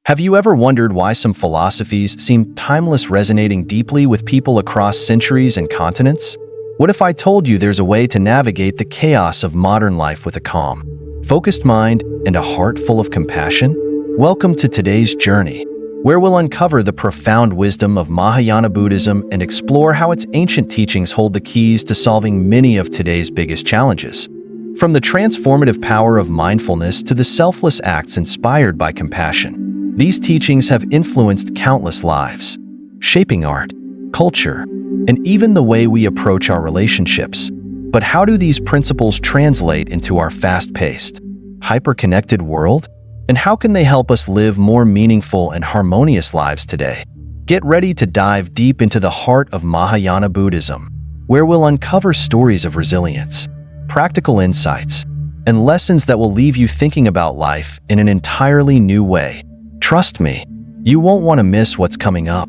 Have you ever wondered why some philosophies seem timeless, resonating deeply with people across centuries and continents? What if I told you there's a way to navigate the chaos of modern life with a calm, focused mind and a heart full of compassion? Welcome to today's journey, where we'll uncover the profound wisdom of Mahayana Buddhism and explore how its ancient teachings hold the keys to solving many of today's biggest challenges. From the transformative power of mindfulness to the selfless acts inspired by compassion, these teachings have influenced countless lives, shaping art, culture, and even the way we approach our relationships. But how do these principles translate into our fast-paced, hyper-connected world? And how can they help us live more meaningful and harmonious lives today? Get ready to dive deep into the heart of Mahayana Buddhism, where we'll uncover stories of resilience, practical insights, and lessons that will leave you thinking about life in an entirely new way. Trust me, you won't want to miss what's coming up.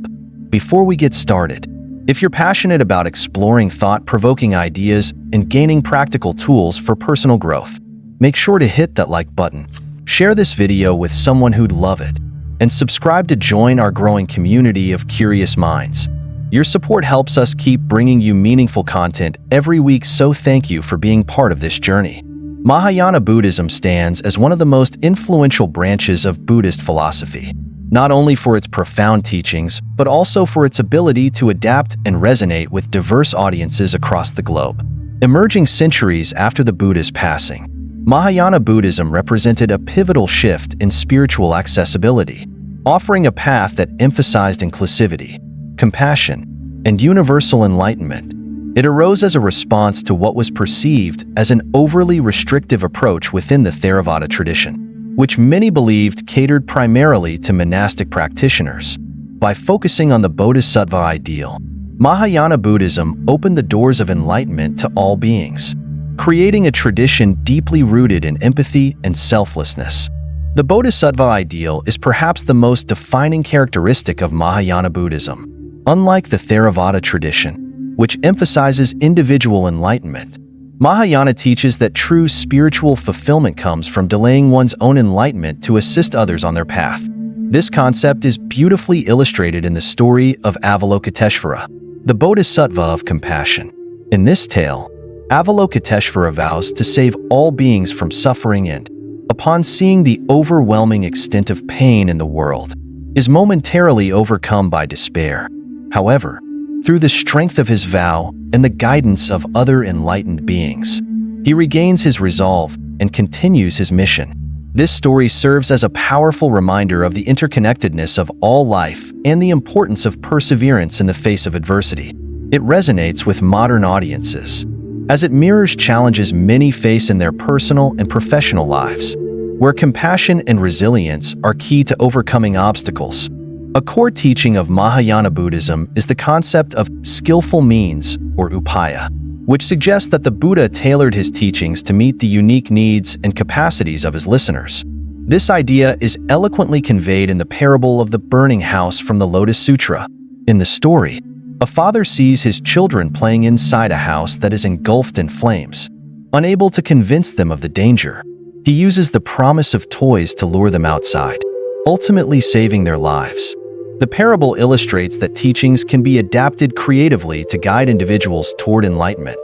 Before we get started, if you're passionate about exploring thought-provoking ideas and gaining practical tools for personal growth, make sure to hit that like button, share this video with someone who'd love it, and subscribe to join our growing community of curious minds. Your support helps us keep bringing you meaningful content every week, so thank you for being part of this journey. Mahayana Buddhism stands as one of the most influential branches of Buddhist philosophy, not only for its profound teachings, but also for its ability to adapt and resonate with diverse audiences across the globe. Emerging centuries after the Buddha's passing, Mahayana Buddhism represented a pivotal shift in spiritual accessibility, offering a path that emphasized inclusivity, compassion, and universal enlightenment. It arose as a response to what was perceived as an overly restrictive approach within the Theravada tradition, which many believed catered primarily to monastic practitioners. By focusing on the Bodhisattva ideal, Mahayana Buddhism opened the doors of enlightenment to all beings, creating a tradition deeply rooted in empathy and selflessness. The Bodhisattva ideal is perhaps the most defining characteristic of Mahayana Buddhism. Unlike the Theravada tradition, which emphasizes individual enlightenment, Mahayana teaches that true spiritual fulfillment comes from delaying one's own enlightenment to assist others on their path. This concept is beautifully illustrated in the story of Avalokiteshvara, the Bodhisattva of compassion. In this tale, Avalokiteshvara vows to save all beings from suffering and, upon seeing the overwhelming extent of pain in the world, is momentarily overcome by despair. However, through the strength of his vow and the guidance of other enlightened beings, he regains his resolve and continues his mission. This story serves as a powerful reminder of the interconnectedness of all life and the importance of perseverance in the face of adversity. It resonates with modern audiences, as it mirrors challenges many face in their personal and professional lives, where compassion and resilience are key to overcoming obstacles. A core teaching of Mahayana Buddhism is the concept of skillful means, or upaya, which suggests that the Buddha tailored his teachings to meet the unique needs and capacities of his listeners. This idea is eloquently conveyed in the parable of the burning house from the Lotus Sutra. In the story, a father sees his children playing inside a house that is engulfed in flames. Unable to convince them of the danger, he uses the promise of toys to lure them outside, ultimately saving their lives. The parable illustrates that teachings can be adapted creatively to guide individuals toward enlightenment,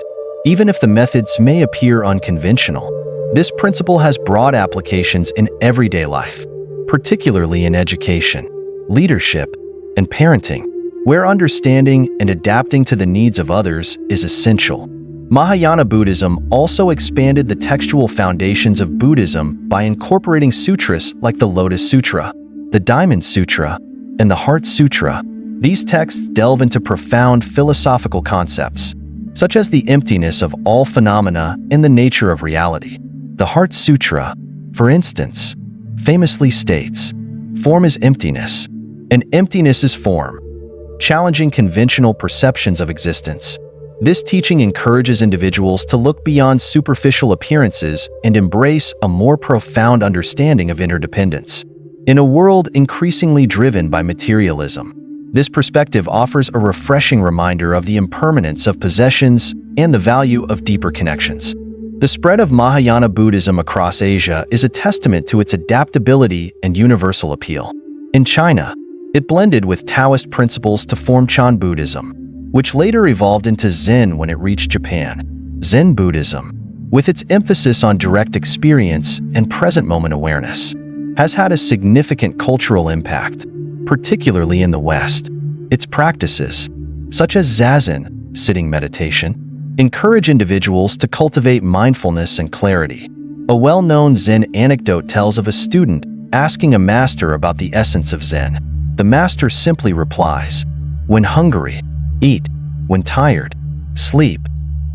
even if the methods may appear unconventional. This principle has broad applications in everyday life, particularly in education, leadership, and parenting, where understanding and adapting to the needs of others is essential. Mahayana Buddhism also expanded the textual foundations of Buddhism by incorporating sutras like the Lotus Sutra, the Diamond Sutra, and the Heart Sutra. These texts delve into profound philosophical concepts, such as the emptiness of all phenomena and the nature of reality. The Heart Sutra, for instance, famously states, "Form is emptiness, and emptiness is form," challenging conventional perceptions of existence. This teaching encourages individuals to look beyond superficial appearances and embrace a more profound understanding of interdependence. In a world increasingly driven by materialism, this perspective offers a refreshing reminder of the impermanence of possessions and the value of deeper connections. The spread of Mahayana Buddhism across Asia is a testament to its adaptability and universal appeal. In China, it blended with Taoist principles to form Chan Buddhism, which later evolved into Zen when it reached Japan. Zen Buddhism, with its emphasis on direct experience and present moment awareness, has had a significant cultural impact, particularly in the West. Its practices, such as Zazen, sitting meditation, encourage individuals to cultivate mindfulness and clarity. A well-known Zen anecdote tells of a student asking a master about the essence of Zen. The master simply replies, "When hungry, eat. When tired, sleep."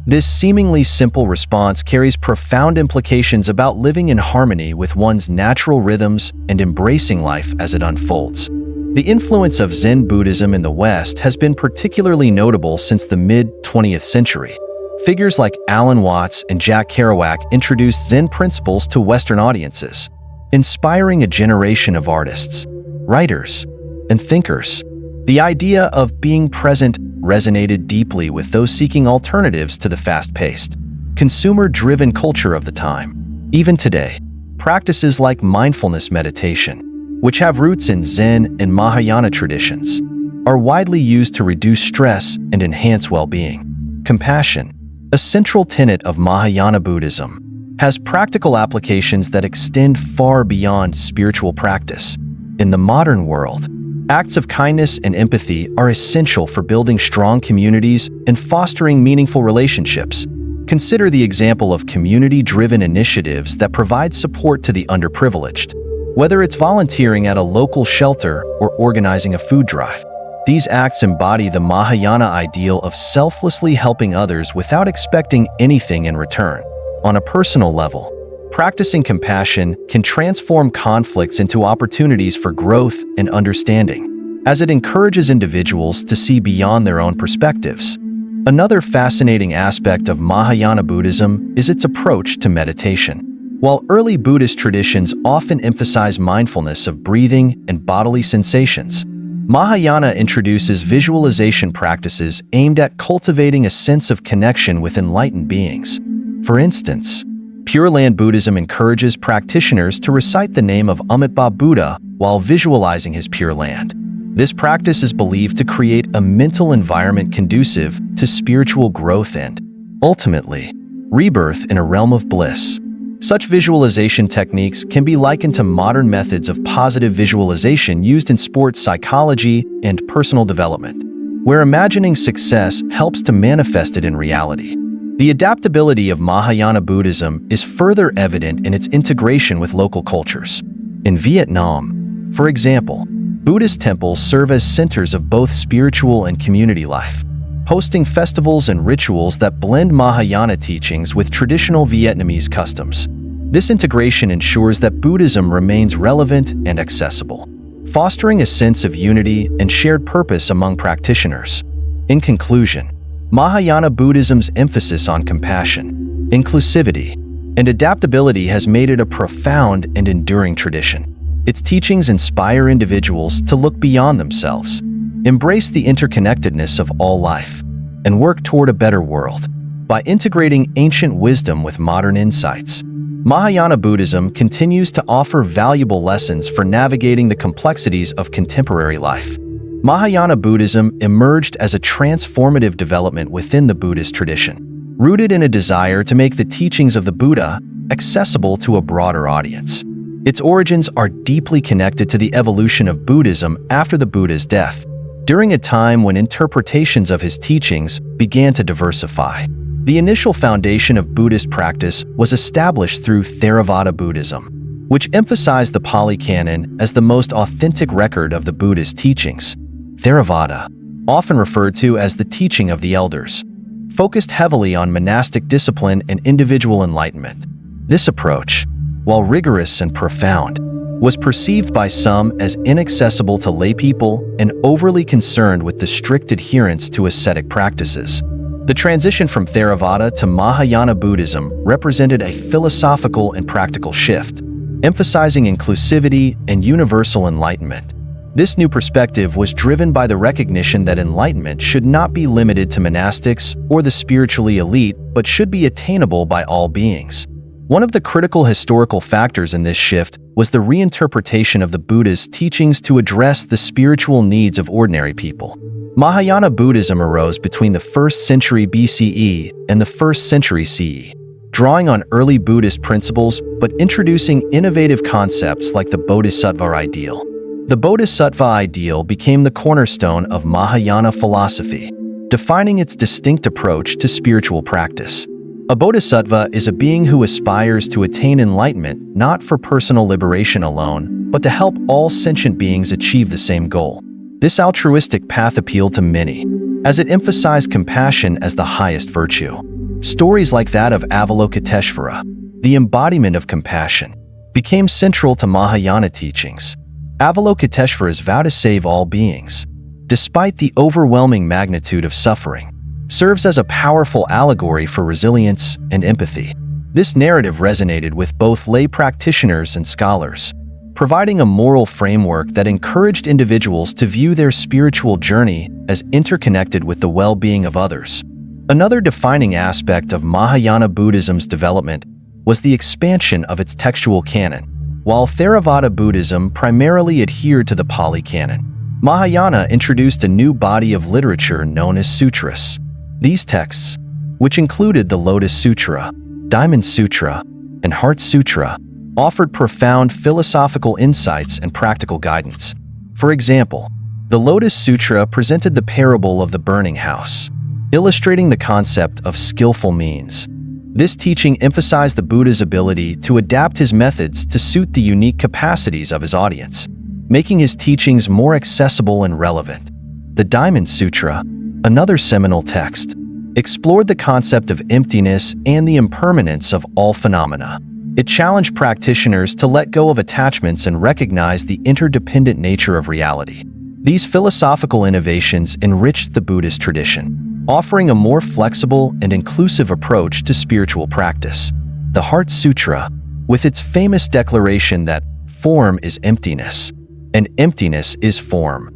This seemingly simple response carries profound implications about living in harmony with one's natural rhythms and embracing life as it unfolds. The influence of Zen Buddhism in the West has been particularly notable since the mid-20th century. Figures like Alan Watts and Jack Kerouac introduced Zen principles to Western audiences, inspiring a generation of artists, writers, and thinkers. The idea of being present resonated deeply with those seeking alternatives to the fast-paced, consumer-driven culture of the time. Even today, practices like mindfulness meditation, which have roots in Zen and Mahayana traditions, are widely used to reduce stress and enhance well-being. Compassion, a central tenet of Mahayana Buddhism, has practical applications that extend far beyond spiritual practice. In the modern world, acts of kindness and empathy are essential for building strong communities and fostering meaningful relationships. Consider the example of community-driven initiatives that provide support to the underprivileged, whether it's volunteering at a local shelter or organizing a food drive. These acts embody the Mahayana ideal of selflessly helping others without expecting anything in return. On a personal level, practicing compassion can transform conflicts into opportunities for growth and understanding, as it encourages individuals to see beyond their own perspectives. Another fascinating aspect of Mahayana Buddhism is its approach to meditation. While early Buddhist traditions often emphasize mindfulness of breathing and bodily sensations, Mahayana introduces visualization practices aimed at cultivating a sense of connection with enlightened beings. For instance, Pure Land Buddhism encourages practitioners to recite the name of Amitabha Buddha while visualizing his Pure Land. This practice is believed to create a mental environment conducive to spiritual growth and, ultimately, rebirth in a realm of bliss. Such visualization techniques can be likened to modern methods of positive visualization used in sports psychology and personal development, where imagining success helps to manifest it in reality. The adaptability of Mahayana Buddhism is further evident in its integration with local cultures. In Vietnam, for example, Buddhist temples serve as centers of both spiritual and community life, hosting festivals and rituals that blend Mahayana teachings with traditional Vietnamese customs. This integration ensures that Buddhism remains relevant and accessible, fostering a sense of unity and shared purpose among practitioners. In conclusion, Mahayana Buddhism's emphasis on compassion, inclusivity, and adaptability has made it a profound and enduring tradition. Its teachings inspire individuals to look beyond themselves, embrace the interconnectedness of all life, and work toward a better world. By integrating ancient wisdom with modern insights, Mahayana Buddhism continues to offer valuable lessons for navigating the complexities of contemporary life. Mahayana Buddhism emerged as a transformative development within the Buddhist tradition, rooted in a desire to make the teachings of the Buddha accessible to a broader audience. Its origins are deeply connected to the evolution of Buddhism after the Buddha's death, during a time when interpretations of his teachings began to diversify. The initial foundation of Buddhist practice was established through Theravada Buddhism, which emphasized the Pali Canon as the most authentic record of the Buddhist teachings. Theravada, often referred to as the teaching of the elders, focused heavily on monastic discipline and individual enlightenment. This approach, while rigorous and profound, was perceived by some as inaccessible to laypeople and overly concerned with the strict adherence to ascetic practices. The transition from Theravada to Mahayana Buddhism represented a philosophical and practical shift, emphasizing inclusivity and universal enlightenment. This new perspective was driven by the recognition that enlightenment should not be limited to monastics or the spiritually elite, but should be attainable by all beings. One of the critical historical factors in this shift was the reinterpretation of the Buddha's teachings to address the spiritual needs of ordinary people. Mahayana Buddhism arose between the 1st century BCE and the 1st century CE, drawing on early Buddhist principles but introducing innovative concepts like the Bodhisattva ideal. The Bodhisattva ideal became the cornerstone of Mahayana philosophy, defining its distinct approach to spiritual practice. A bodhisattva is a being who aspires to attain enlightenment not for personal liberation alone, but to help all sentient beings achieve the same goal. This altruistic path appealed to many, as it emphasized compassion as the highest virtue. Stories like that of Avalokiteshvara, the embodiment of compassion, became central to Mahayana teachings. Avalokiteshvara's vow to save all beings, despite the overwhelming magnitude of suffering, serves as a powerful allegory for resilience and empathy. This narrative resonated with both lay practitioners and scholars, providing a moral framework that encouraged individuals to view their spiritual journey as interconnected with the well-being of others. Another defining aspect of Mahayana Buddhism's development was the expansion of its textual canon. While Theravada Buddhism primarily adhered to the Pali Canon, Mahayana introduced a new body of literature known as sutras. These texts, which included the Lotus Sutra, Diamond Sutra, and Heart Sutra, offered profound philosophical insights and practical guidance. For example, the Lotus Sutra presented the parable of the burning house, illustrating the concept of skillful means. This teaching emphasized the Buddha's ability to adapt his methods to suit the unique capacities of his audience, making his teachings more accessible and relevant. The Diamond Sutra, another seminal text, explored the concept of emptiness and the impermanence of all phenomena. It challenged practitioners to let go of attachments and recognize the interdependent nature of reality. These philosophical innovations enriched the Buddhist tradition, offering a more flexible and inclusive approach to spiritual practice. The Heart Sutra, with its famous declaration that form is emptiness, and emptiness is form,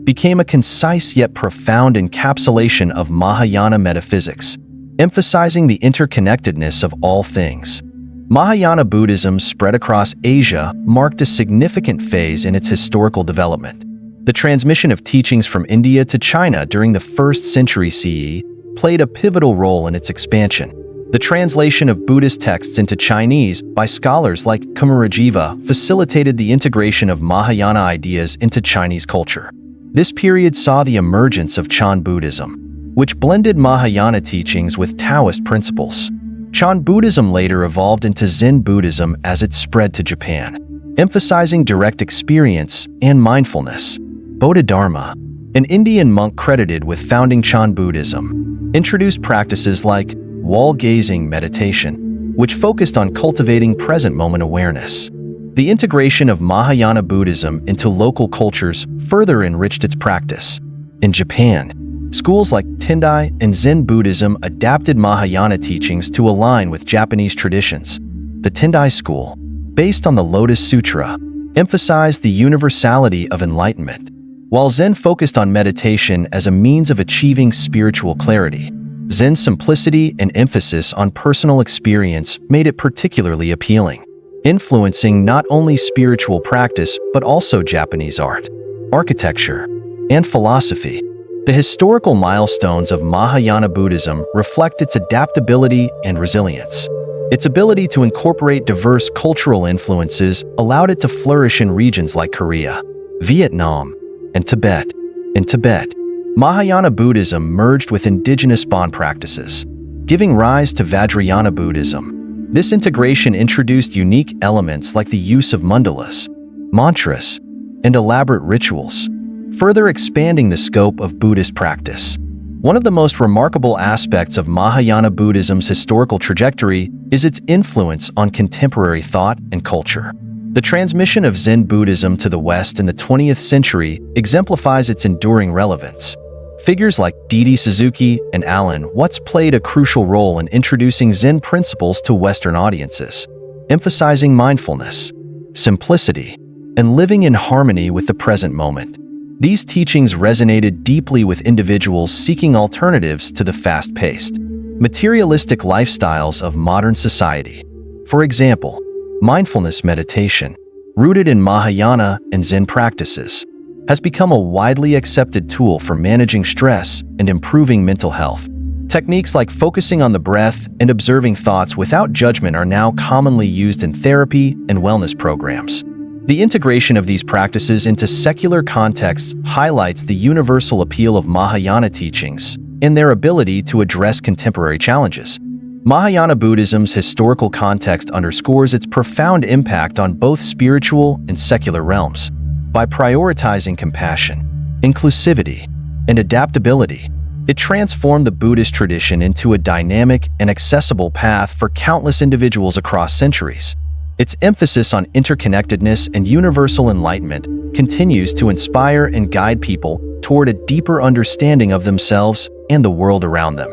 became a concise yet profound encapsulation of Mahayana metaphysics, emphasizing the interconnectedness of all things. Mahayana Buddhism spread across Asia marked a significant phase in its historical development. The transmission of teachings from India to China during the 1st century CE played a pivotal role in its expansion. The translation of Buddhist texts into Chinese by scholars like Kumarajiva facilitated the integration of Mahayana ideas into Chinese culture. This period saw the emergence of Chan Buddhism, which blended Mahayana teachings with Taoist principles. Chan Buddhism later evolved into Zen Buddhism as it spread to Japan, emphasizing direct experience and mindfulness. Bodhidharma, an Indian monk credited with founding Chan Buddhism, introduced practices like wall-gazing meditation, which focused on cultivating present-moment awareness. The integration of Mahayana Buddhism into local cultures further enriched its practice. In Japan, schools like Tendai and Zen Buddhism adapted Mahayana teachings to align with Japanese traditions. The Tendai school, based on the Lotus Sutra, emphasized the universality of enlightenment, while Zen focused on meditation as a means of achieving spiritual clarity. Zen's simplicity and emphasis on personal experience made it particularly appealing, influencing not only spiritual practice but also Japanese art, architecture, and philosophy. The historical milestones of Mahayana Buddhism reflect its adaptability and resilience. Its ability to incorporate diverse cultural influences allowed it to flourish in regions like Korea, Vietnam, and Tibet. In Tibet, Mahayana Buddhism merged with indigenous Bon practices, giving rise to Vajrayana Buddhism. This integration introduced unique elements like the use of mandalas, mantras, and elaborate rituals, further expanding the scope of Buddhist practice. One of the most remarkable aspects of Mahayana Buddhism's historical trajectory is its influence on contemporary thought and culture. The transmission of Zen Buddhism to the West in the 20th century exemplifies its enduring relevance. Figures like Didi Suzuki and Alan Watts played a crucial role in introducing Zen principles to Western audiences, emphasizing mindfulness, simplicity, and living in harmony with the present moment. These teachings resonated deeply with individuals seeking alternatives to the fast-paced, materialistic lifestyles of modern society. For example, mindfulness meditation, rooted in Mahayana and Zen practices, has become a widely accepted tool for managing stress and improving mental health. Techniques like focusing on the breath and observing thoughts without judgment are now commonly used in therapy and wellness programs. The integration of these practices into secular contexts highlights the universal appeal of Mahayana teachings and their ability to address contemporary challenges. Mahayana Buddhism's historical context underscores its profound impact on both spiritual and secular realms. By prioritizing compassion, inclusivity, and adaptability, it transformed the Buddhist tradition into a dynamic and accessible path for countless individuals across centuries. Its emphasis on interconnectedness and universal enlightenment continues to inspire and guide people toward a deeper understanding of themselves and the world around them.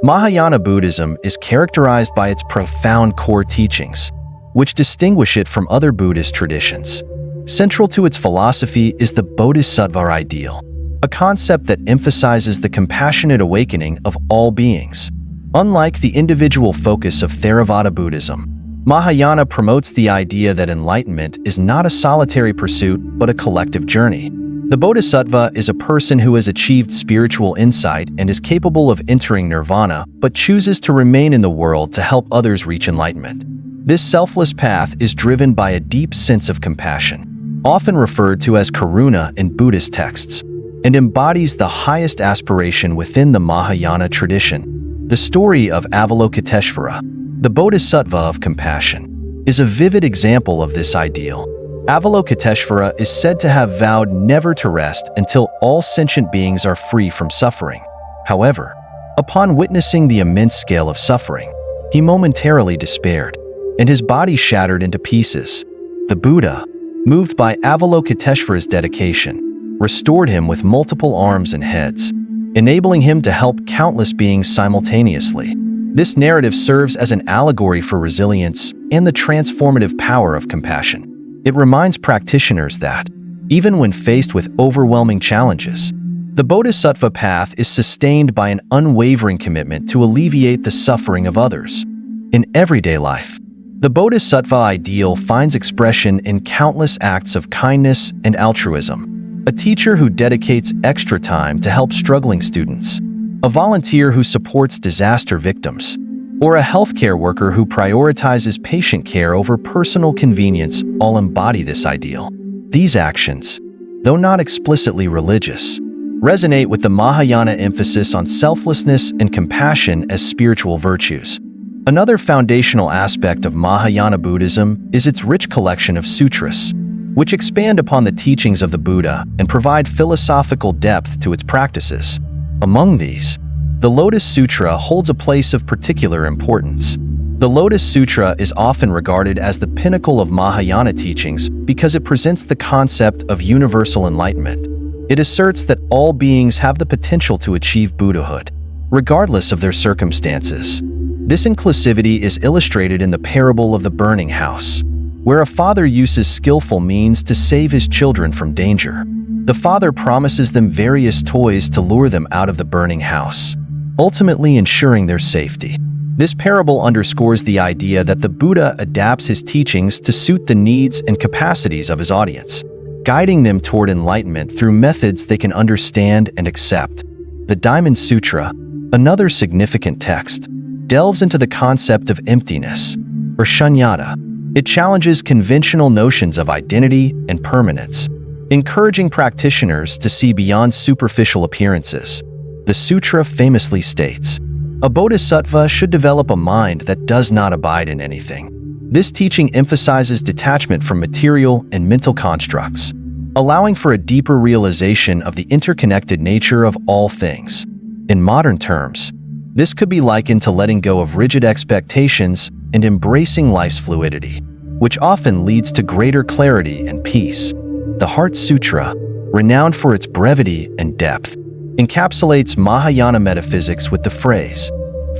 Mahayana Buddhism is characterized by its profound core teachings, which distinguish it from other Buddhist traditions. Central to its philosophy is the Bodhisattva ideal, a concept that emphasizes the compassionate awakening of all beings. Unlike the individual focus of Theravada Buddhism, Mahayana promotes the idea that enlightenment is not a solitary pursuit but a collective journey. The Bodhisattva is a person who has achieved spiritual insight and is capable of entering nirvana but chooses to remain in the world to help others reach enlightenment. This selfless path is driven by a deep sense of compassion, often referred to as karuna in Buddhist texts, and embodies the highest aspiration within the Mahayana tradition. The story of Avalokiteshvara, the Bodhisattva of compassion, is a vivid example of this ideal. Avalokiteshvara is said to have vowed never to rest until all sentient beings are free from suffering. However, upon witnessing the immense scale of suffering, he momentarily despaired, and his body shattered into pieces. The Buddha, moved by Avalokiteshvara's dedication, restored him with multiple arms and heads, enabling him to help countless beings simultaneously. This narrative serves as an allegory for resilience and the transformative power of compassion. It reminds practitioners that, even when faced with overwhelming challenges, the Bodhisattva path is sustained by an unwavering commitment to alleviate the suffering of others. In everyday life, the Bodhisattva ideal finds expression in countless acts of kindness and altruism. A teacher who dedicates extra time to help struggling students, a volunteer who supports disaster victims, or a healthcare worker who prioritizes patient care over personal convenience all embody this ideal. These actions, though not explicitly religious, resonate with the Mahayana emphasis on selflessness and compassion as spiritual virtues. Another foundational aspect of Mahayana Buddhism is its rich collection of sutras, which expand upon the teachings of the Buddha and provide philosophical depth to its practices. Among these, the Lotus Sutra holds a place of particular importance. The Lotus Sutra is often regarded as the pinnacle of Mahayana teachings because it presents the concept of universal enlightenment. It asserts that all beings have the potential to achieve Buddhahood, regardless of their circumstances. This inclusivity is illustrated in the parable of the burning house, where a father uses skillful means to save his children from danger. The father promises them various toys to lure them out of the burning house, ultimately ensuring their safety. This parable underscores the idea that the Buddha adapts his teachings to suit the needs and capacities of his audience, guiding them toward enlightenment through methods they can understand and accept. The Diamond Sutra, another significant text, delves into the concept of emptiness, or shunyata. It challenges conventional notions of identity and permanence, encouraging practitioners to see beyond superficial appearances. The sutra famously states, "A bodhisattva should develop a mind that does not abide in anything." This teaching emphasizes detachment from material and mental constructs, allowing for a deeper realization of the interconnected nature of all things. In modern terms, this could be likened to letting go of rigid expectations and embracing life's fluidity, which often leads to greater clarity and peace. The Heart Sutra, renowned for its brevity and depth, encapsulates Mahayana metaphysics with the phrase,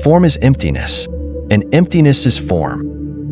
"Form is emptiness, and emptiness is form."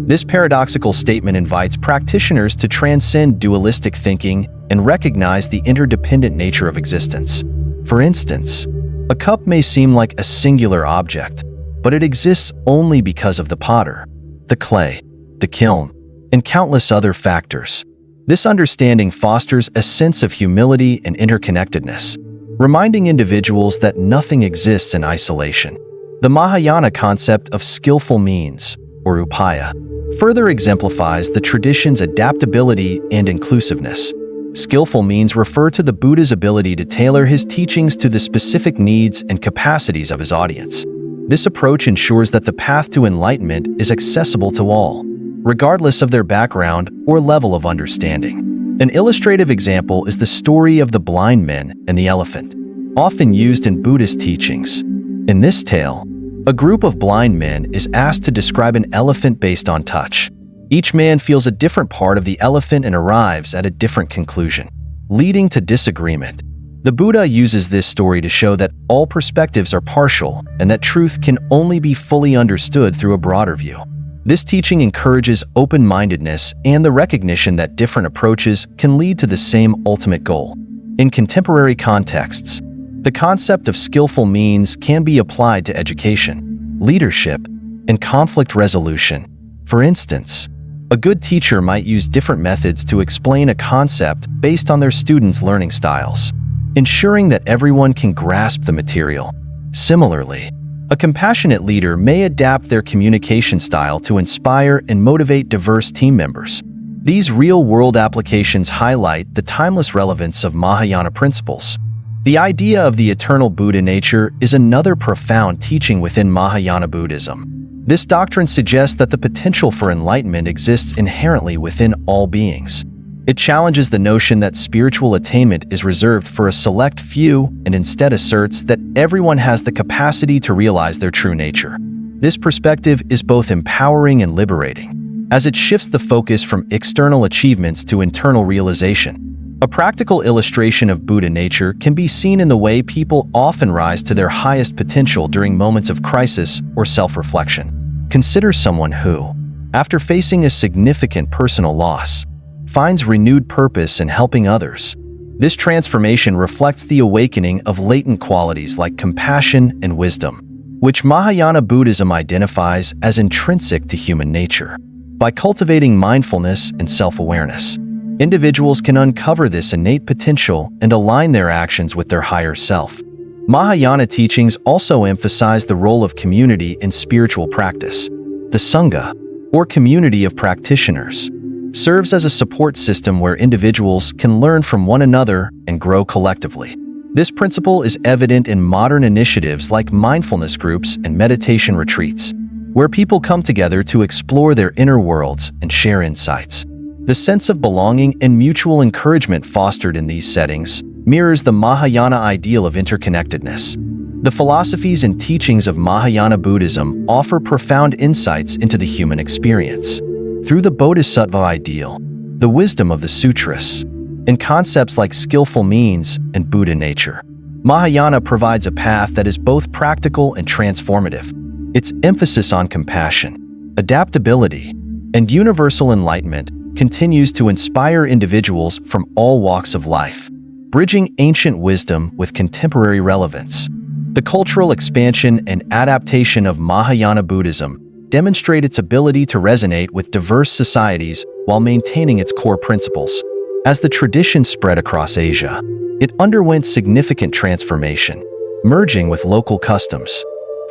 This paradoxical statement invites practitioners to transcend dualistic thinking and recognize the interdependent nature of existence. For instance, a cup may seem like a singular object, but it exists only because of the potter, the clay, the kiln, and countless other factors. This understanding fosters a sense of humility and interconnectedness, reminding individuals that nothing exists in isolation. The Mahayana concept of skillful means, or upaya, further exemplifies the tradition's adaptability and inclusiveness. Skillful means refer to the Buddha's ability to tailor his teachings to the specific needs and capacities of his audience. This approach ensures that the path to enlightenment is accessible to all, regardless of their background or level of understanding. An illustrative example is the story of the blind men and the elephant, often used in Buddhist teachings. In this tale, a group of blind men is asked to describe an elephant based on touch. Each man feels a different part of the elephant and arrives at a different conclusion, leading to disagreement. The Buddha uses this story to show that all perspectives are partial and that truth can only be fully understood through a broader view. This teaching encourages open-mindedness and the recognition that different approaches can lead to the same ultimate goal. In contemporary contexts, the concept of skillful means can be applied to education, leadership, and conflict resolution. For instance, a good teacher might use different methods to explain a concept based on their students' learning styles, ensuring that everyone can grasp the material. Similarly, a compassionate leader may adapt their communication style to inspire and motivate diverse team members. These real-world applications highlight the timeless relevance of Mahayana principles. The idea of the eternal Buddha nature is another profound teaching within Mahayana Buddhism. This doctrine suggests that the potential for enlightenment exists inherently within all beings. It challenges the notion that spiritual attainment is reserved for a select few and instead asserts that everyone has the capacity to realize their true nature. This perspective is both empowering and liberating, as it shifts the focus from external achievements to internal realization. A practical illustration of Buddha nature can be seen in the way people often rise to their highest potential during moments of crisis or self-reflection. Consider someone who, after facing a significant personal loss, finds renewed purpose in helping others. This transformation reflects the awakening of latent qualities like compassion and wisdom, which Mahayana Buddhism identifies as intrinsic to human nature. By cultivating mindfulness and self-awareness, individuals can uncover this innate potential and align their actions with their higher self. Mahayana teachings also emphasize the role of community in spiritual practice. The Sangha, or community of practitioners, serves as a support system where individuals can learn from one another and grow collectively. This principle is evident in modern initiatives like mindfulness groups and meditation retreats, where people come together to explore their inner worlds and share insights. The sense of belonging and mutual encouragement fostered in these settings mirrors the Mahayana ideal of interconnectedness. The philosophies and teachings of Mahayana Buddhism offer profound insights into the human experience. Through the Bodhisattva ideal, the wisdom of the sutras, and concepts like skillful means and Buddha nature, Mahayana provides a path that is both practical and transformative. Its emphasis on compassion, adaptability, and universal enlightenment continues to inspire individuals from all walks of life, bridging ancient wisdom with contemporary relevance. The cultural expansion and adaptation of Mahayana Buddhism demonstrate its ability to resonate with diverse societies while maintaining its core principles. As the tradition spread across Asia, it underwent significant transformation, merging with local customs,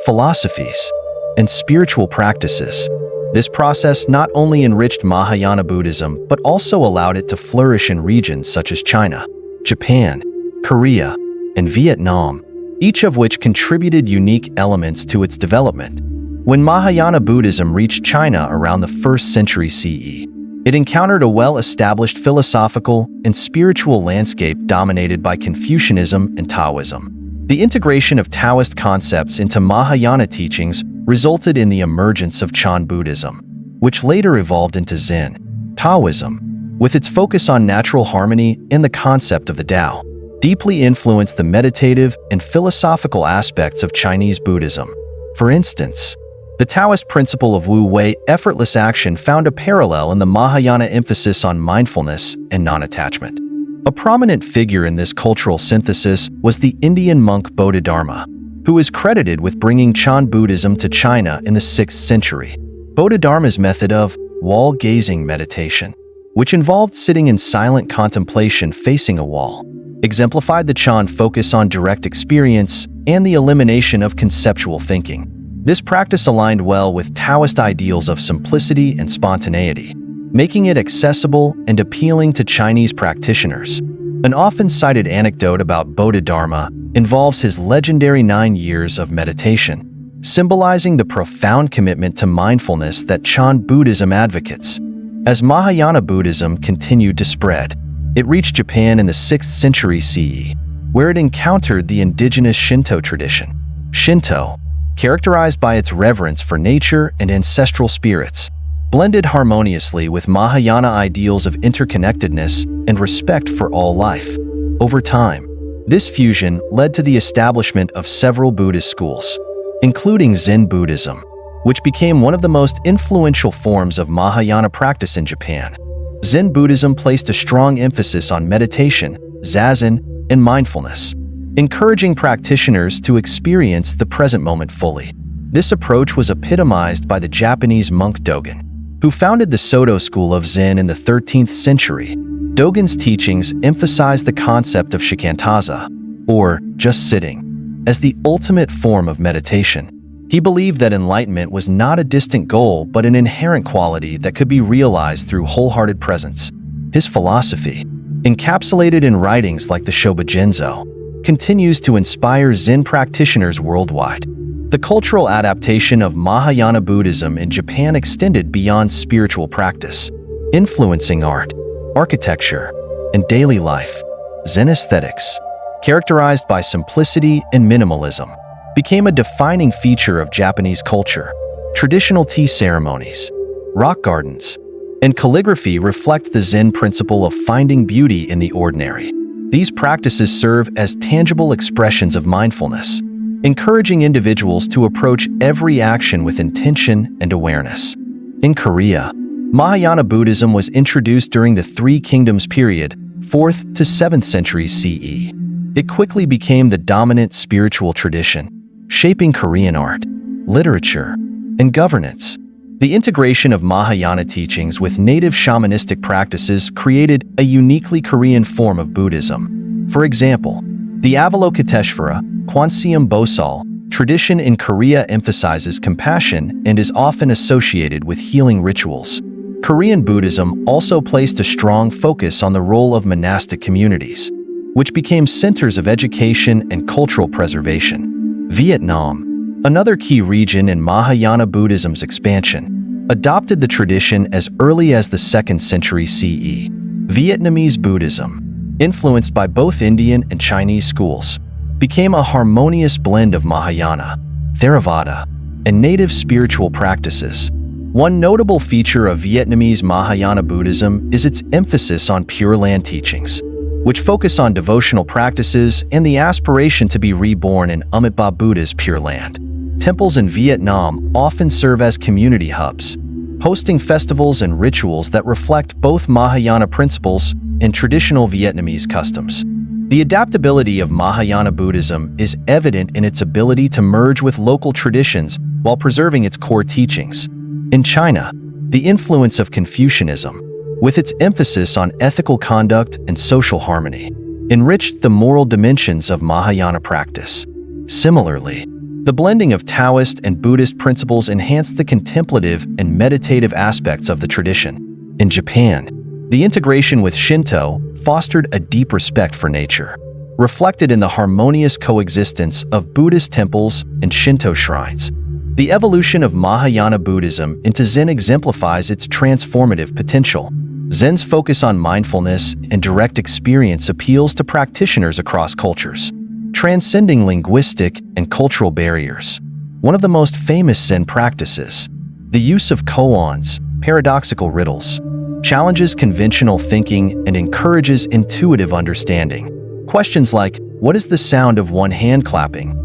philosophies, and spiritual practices. This process not only enriched Mahayana Buddhism but also allowed it to flourish in regions such as China, Japan, Korea, and Vietnam, each of which contributed unique elements to its development. When Mahayana Buddhism reached China around the 1st century CE, it encountered a well-established philosophical and spiritual landscape dominated by Confucianism and Taoism. The integration of Taoist concepts into Mahayana teachings resulted in the emergence of Chan Buddhism, which later evolved into Zen. Taoism, with its focus on natural harmony and the concept of the Tao, deeply influenced the meditative and philosophical aspects of Chinese Buddhism. For instance, the Taoist principle of Wu-Wei, effortless action, found a parallel in the Mahayana emphasis on mindfulness and non-attachment. A prominent figure in this cultural synthesis was the Indian monk Bodhidharma, who is credited with bringing Chan Buddhism to China in the 6th century. Bodhidharma's method of wall-gazing meditation, which involved sitting in silent contemplation facing a wall, exemplified the Chan focus on direct experience and the elimination of conceptual thinking. This practice aligned well with Taoist ideals of simplicity and spontaneity, making it accessible and appealing to Chinese practitioners. An often cited anecdote about Bodhidharma involves his legendary 9 years of meditation, symbolizing the profound commitment to mindfulness that Chan Buddhism advocates. As Mahayana Buddhism continued to spread, it reached Japan in the 6th century CE, where it encountered the indigenous Shinto tradition. Shinto, characterized by its reverence for nature and ancestral spirits, blended harmoniously with Mahayana ideals of interconnectedness and respect for all life. Over time, this fusion led to the establishment of several Buddhist schools, including Zen Buddhism, which became one of the most influential forms of Mahayana practice in Japan. Zen Buddhism placed a strong emphasis on meditation, zazen, and mindfulness, encouraging practitioners to experience the present moment fully. This approach was epitomized by the Japanese monk Dogen, who founded the Soto school of Zen in the 13th century. Dogen's teachings emphasized the concept of shikantaza, or just sitting, as the ultimate form of meditation. He believed that enlightenment was not a distant goal but an inherent quality that could be realized through wholehearted presence. His philosophy, encapsulated in writings like the Shobogenzo, continues to inspire Zen practitioners worldwide. The cultural adaptation of Mahayana Buddhism in Japan extended beyond spiritual practice, influencing art, architecture, and daily life. Zen aesthetics, characterized by simplicity and minimalism, became a defining feature of Japanese culture. Traditional tea ceremonies, rock gardens, and calligraphy reflect the Zen principle of finding beauty in the ordinary. These practices serve as tangible expressions of mindfulness, encouraging individuals to approach every action with intention and awareness. In Korea, Mahayana Buddhism was introduced during the Three Kingdoms period, 4th to 7th centuries CE. It quickly became the dominant spiritual tradition, shaping Korean art, literature, and governance. The integration of Mahayana teachings with native shamanistic practices created a uniquely Korean form of Buddhism. For example, the Avalokiteshvara, Kwanseum Bosal, tradition in Korea emphasizes compassion and is often associated with healing rituals. Korean Buddhism also placed a strong focus on the role of monastic communities, which became centers of education and cultural preservation. Vietnam, another key region in Mahayana Buddhism's expansion, adopted the tradition as early as the 2nd century CE. Vietnamese Buddhism, influenced by both Indian and Chinese schools, became a harmonious blend of Mahayana, Theravada, and native spiritual practices. One notable feature of Vietnamese Mahayana Buddhism is its emphasis on Pure Land teachings, which focus on devotional practices and the aspiration to be reborn in Amitabha Buddha's Pure Land. Temples in Vietnam often serve as community hubs, hosting festivals and rituals that reflect both Mahayana principles and traditional Vietnamese customs. The adaptability of Mahayana Buddhism is evident in its ability to merge with local traditions while preserving its core teachings. In China, the influence of Confucianism, with its emphasis on ethical conduct and social harmony, enriched the moral dimensions of Mahayana practice. Similarly, the blending of Taoist and Buddhist principles enhanced the contemplative and meditative aspects of the tradition. In Japan, the integration with Shinto fostered a deep respect for nature, reflected in the harmonious coexistence of Buddhist temples and Shinto shrines. The evolution of Mahayana Buddhism into Zen exemplifies its transformative potential. Zen's focus on mindfulness and direct experience appeals to practitioners across cultures, transcending linguistic and cultural barriers. One of the most famous Zen practices, the use of koans, paradoxical riddles, challenges conventional thinking and encourages intuitive understanding. Questions like, "What is the sound of one hand clapping?"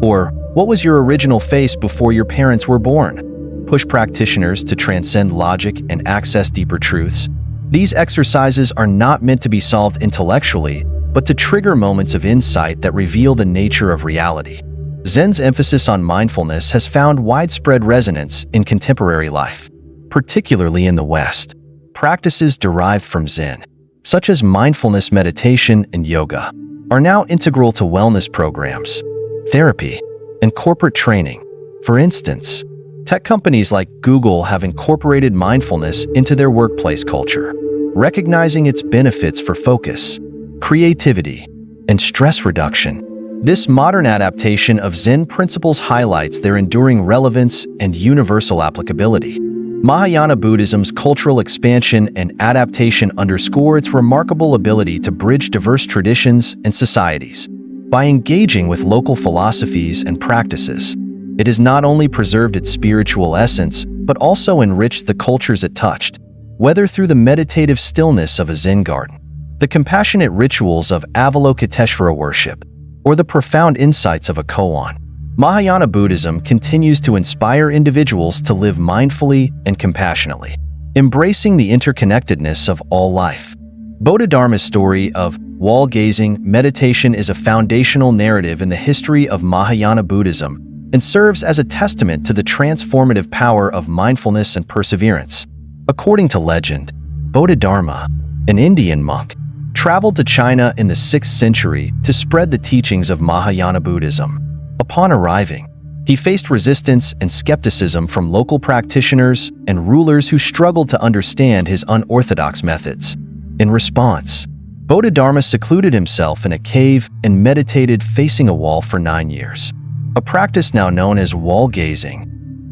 or "What was your original face before your parents were born?" push practitioners to transcend logic and access deeper truths. These exercises are not meant to be solved intellectually, but to trigger moments of insight that reveal the nature of reality. Zen's emphasis on mindfulness has found widespread resonance in contemporary life. particularly in the West. Practices derived from Zen, such as mindfulness meditation and yoga, are now integral to wellness programs, therapy, and corporate training. For instance, tech companies like Google have incorporated mindfulness into their workplace culture, recognizing its benefits for focus, creativity, and stress reduction. This modern adaptation of Zen principles highlights their enduring relevance and universal applicability. Mahayana Buddhism's cultural expansion and adaptation underscore its remarkable ability to bridge diverse traditions and societies. By engaging with local philosophies and practices, it has not only preserved its spiritual essence, but also enriched the cultures it touched, whether through the meditative stillness of a Zen garden, the compassionate rituals of Avalokiteshvara worship, or the profound insights of a koan. Mahayana Buddhism continues to inspire individuals to live mindfully and compassionately, embracing the interconnectedness of all life. Bodhidharma's story of wall-gazing meditation is a foundational narrative in the history of Mahayana Buddhism and serves as a testament to the transformative power of mindfulness and perseverance. According to legend, Bodhidharma, an Indian monk, traveled to China in the 6th century to spread the teachings of Mahayana Buddhism. Upon arriving, he faced resistance and skepticism from local practitioners and rulers who struggled to understand his unorthodox methods. In response, Bodhidharma secluded himself in a cave and meditated facing a wall for 9 years, a practice now known as wall gazing.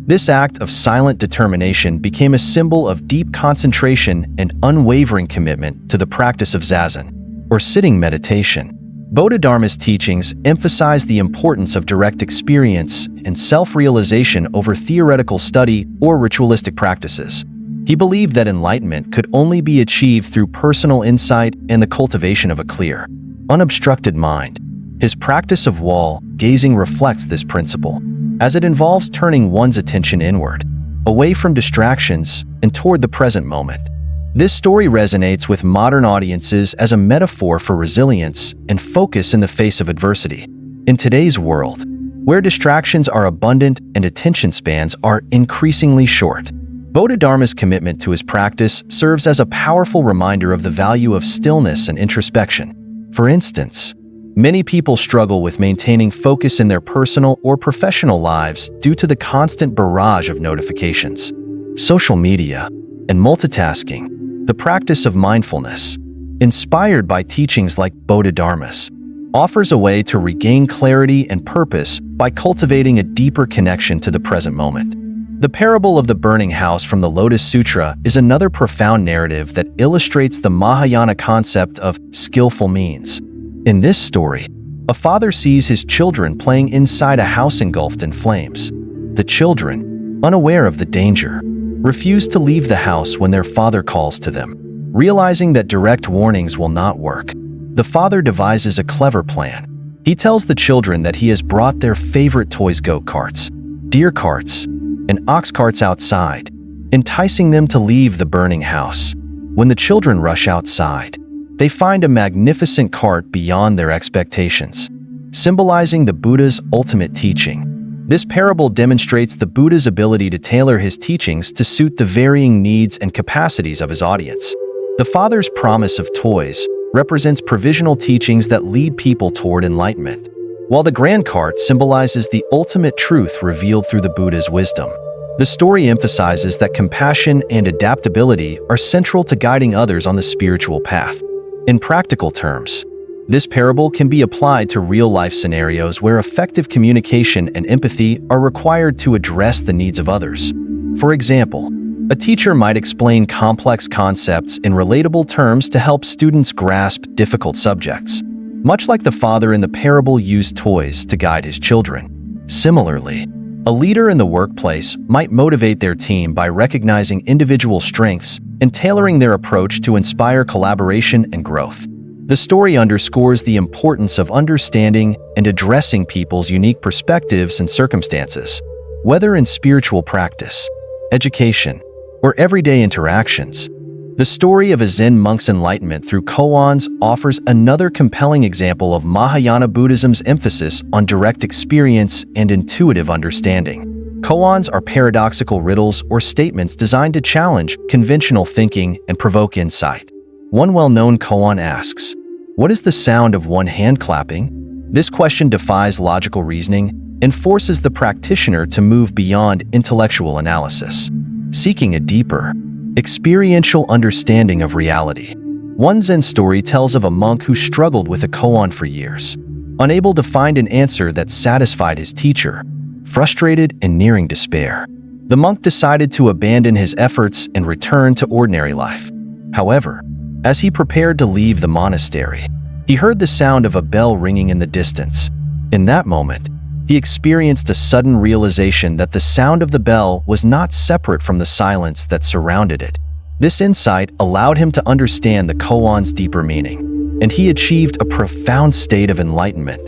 This act of silent determination became a symbol of deep concentration and unwavering commitment to the practice of zazen, or sitting meditation. Bodhidharma's teachings emphasize the importance of direct experience and self-realization over theoretical study or ritualistic practices. He believed that enlightenment could only be achieved through personal insight and the cultivation of a clear, unobstructed mind. His practice of wall gazing reflects this principle, as it involves turning one's attention inward, away from distractions, and toward the present moment. This story resonates with modern audiences as a metaphor for resilience and focus in the face of adversity. In today's world, where distractions are abundant and attention spans are increasingly short, Bodhidharma's commitment to his practice serves as a powerful reminder of the value of stillness and introspection. For instance, many people struggle with maintaining focus in their personal or professional lives due to the constant barrage of notifications, social media, and multitasking. The practice of mindfulness, inspired by teachings like Bodhidharma's, offers a way to regain clarity and purpose by cultivating a deeper connection to the present moment. The parable of the burning house from the Lotus Sutra is another profound narrative that illustrates the Mahayana concept of skillful means. In this story, a father sees his children playing inside a house engulfed in flames. The children, unaware of the danger, refuse to leave the house when their father calls to them. Realizing that direct warnings will not work, the father devises a clever plan. He tells the children that he has brought their favorite toys, go-karts, deer carts, and ox carts outside, enticing them to leave the burning house. When the children rush outside, they find a magnificent cart beyond their expectations, symbolizing the Buddha's ultimate teaching. This parable demonstrates the Buddha's ability to tailor his teachings to suit the varying needs and capacities of his audience. The father's promise of toys represents provisional teachings that lead people toward enlightenment, while the grand cart symbolizes the ultimate truth revealed through the Buddha's wisdom. The story emphasizes that compassion and adaptability are central to guiding others on the spiritual path. In practical terms, this parable can be applied to real-life scenarios where effective communication and empathy are required to address the needs of others. For example, a teacher might explain complex concepts in relatable terms to help students grasp difficult subjects, much like the father in the parable used toys to guide his children. Similarly, a leader in the workplace might motivate their team by recognizing individual strengths and tailoring their approach to inspire collaboration and growth. The story underscores the importance of understanding and addressing people's unique perspectives and circumstances. Whether in spiritual practice, education, or everyday interactions, the story of a Zen monk's enlightenment through koans offers another compelling example of Mahayana Buddhism's emphasis on direct experience and intuitive understanding. Koans are paradoxical riddles or statements designed to challenge conventional thinking and provoke insight. One well-known koan asks, "What is the sound of one hand clapping?" This question defies logical reasoning and forces the practitioner to move beyond intellectual analysis, seeking a deeper, experiential understanding of reality. One Zen story tells of a monk who struggled with a koan for years. Unable to find an answer that satisfied his teacher, frustrated and nearing despair, the monk decided to abandon his efforts and return to ordinary life. However, as he prepared to leave the monastery, he heard the sound of a bell ringing in the distance. In that moment, he experienced a sudden realization that the sound of the bell was not separate from the silence that surrounded it. This insight allowed him to understand the koan's deeper meaning, and he achieved a profound state of enlightenment.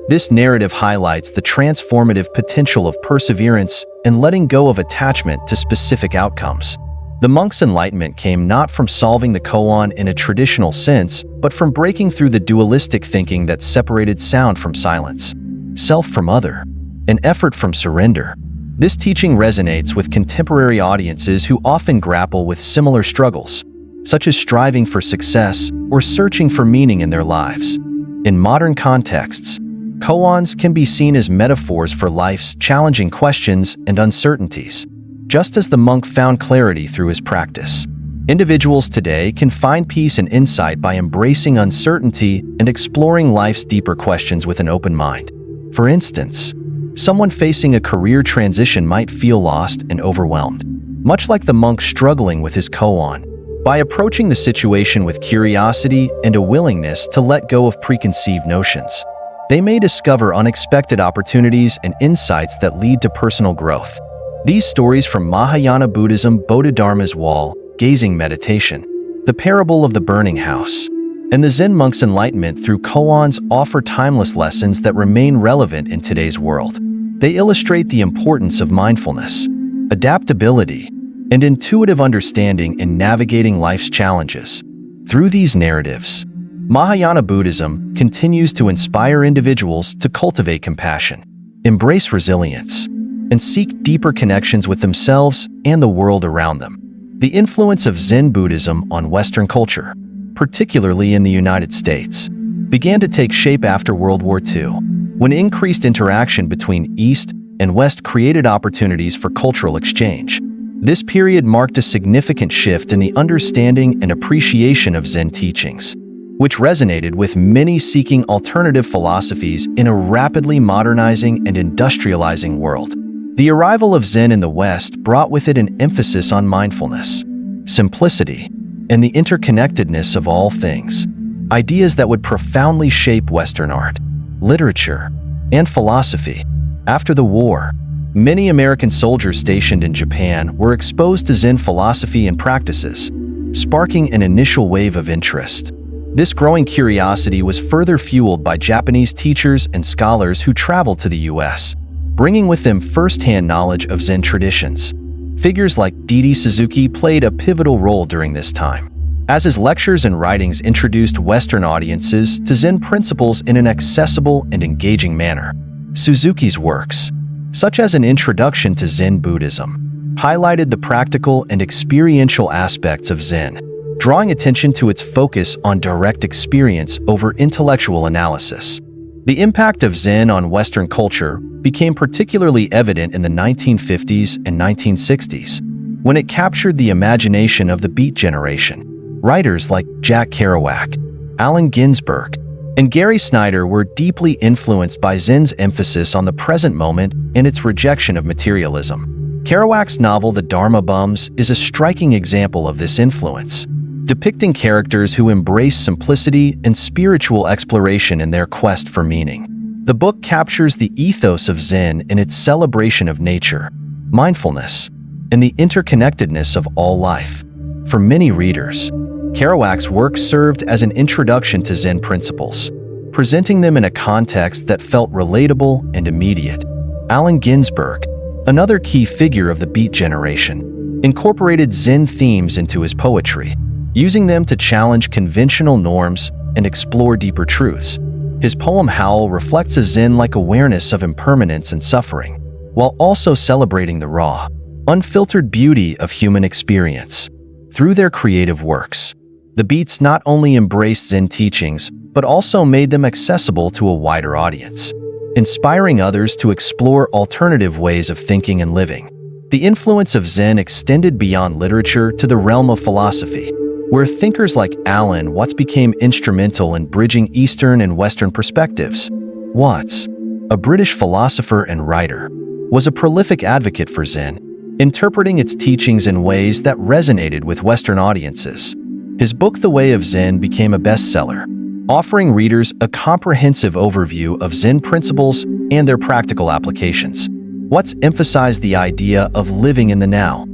This narrative highlights the transformative potential of perseverance and letting go of attachment to specific outcomes. The monk's enlightenment came not from solving the koan in a traditional sense, but from breaking through the dualistic thinking that separated sound from silence, self from other, and effort from surrender. This teaching resonates with contemporary audiences who often grapple with similar struggles, such as striving for success or searching for meaning in their lives. In modern contexts, koans can be seen as metaphors for life's challenging questions and uncertainties. Just as the monk found clarity through his practice, individuals today can find peace and insight by embracing uncertainty and exploring life's deeper questions with an open mind. For instance, someone facing a career transition might feel lost and overwhelmed, much like the monk struggling with his koan. By approaching the situation with curiosity and a willingness to let go of preconceived notions, they may discover unexpected opportunities and insights that lead to personal growth. These stories from Mahayana Buddhism, Bodhidharma's wall, gazing meditation, the parable of the burning house, and the Zen monk's enlightenment through koans offer timeless lessons that remain relevant in today's world. They illustrate the importance of mindfulness, adaptability, and intuitive understanding in navigating life's challenges. Through these narratives, Mahayana Buddhism continues to inspire individuals to cultivate compassion, embrace resilience, and seek deeper connections with themselves and the world around them. The influence of Zen Buddhism on Western culture, particularly in the United States, began to take shape after World War II, when increased interaction between East and West created opportunities for cultural exchange. This period marked a significant shift in the understanding and appreciation of Zen teachings, which resonated with many seeking alternative philosophies in a rapidly modernizing and industrializing world. The arrival of Zen in the West brought with it an emphasis on mindfulness, simplicity, and the interconnectedness of all things, ideas that would profoundly shape Western art, literature, and philosophy. After the war, many American soldiers stationed in Japan were exposed to Zen philosophy and practices, sparking an initial wave of interest. This growing curiosity was further fueled by Japanese teachers and scholars who traveled to the U.S., bringing with them first-hand knowledge of Zen traditions. Figures like D.D. Suzuki played a pivotal role during this time, as his lectures and writings introduced Western audiences to Zen principles in an accessible and engaging manner. Suzuki's works, such as An Introduction to Zen Buddhism, highlighted the practical and experiential aspects of Zen, drawing attention to its focus on direct experience over intellectual analysis. The impact of Zen on Western culture became particularly evident in the 1950s and 1960s, when it captured the imagination of the Beat Generation. Writers like Jack Kerouac, Allen Ginsberg, and Gary Snyder were deeply influenced by Zen's emphasis on the present moment and its rejection of materialism. Kerouac's novel The Dharma Bums is a striking example of this influence, depicting characters who embrace simplicity and spiritual exploration in their quest for meaning. The book captures the ethos of Zen in its celebration of nature, mindfulness, and the interconnectedness of all life. For many readers, Kerouac's work served as an introduction to Zen principles, presenting them in a context that felt relatable and immediate. Allen Ginsberg, another key figure of the Beat Generation, incorporated Zen themes into his poetry, using them to challenge conventional norms and explore deeper truths. His poem Howl reflects a Zen-like awareness of impermanence and suffering, while also celebrating the raw, unfiltered beauty of human experience. Through their creative works, the Beats not only embraced Zen teachings, but also made them accessible to a wider audience, inspiring others to explore alternative ways of thinking and living. The influence of Zen extended beyond literature to the realm of philosophy, where thinkers like Alan Watts became instrumental in bridging Eastern and Western perspectives. Watts, a British philosopher and writer, was a prolific advocate for Zen, interpreting its teachings in ways that resonated with Western audiences. His book The Way of Zen became a bestseller, offering readers a comprehensive overview of Zen principles and their practical applications. Watts emphasized the idea of living in the now,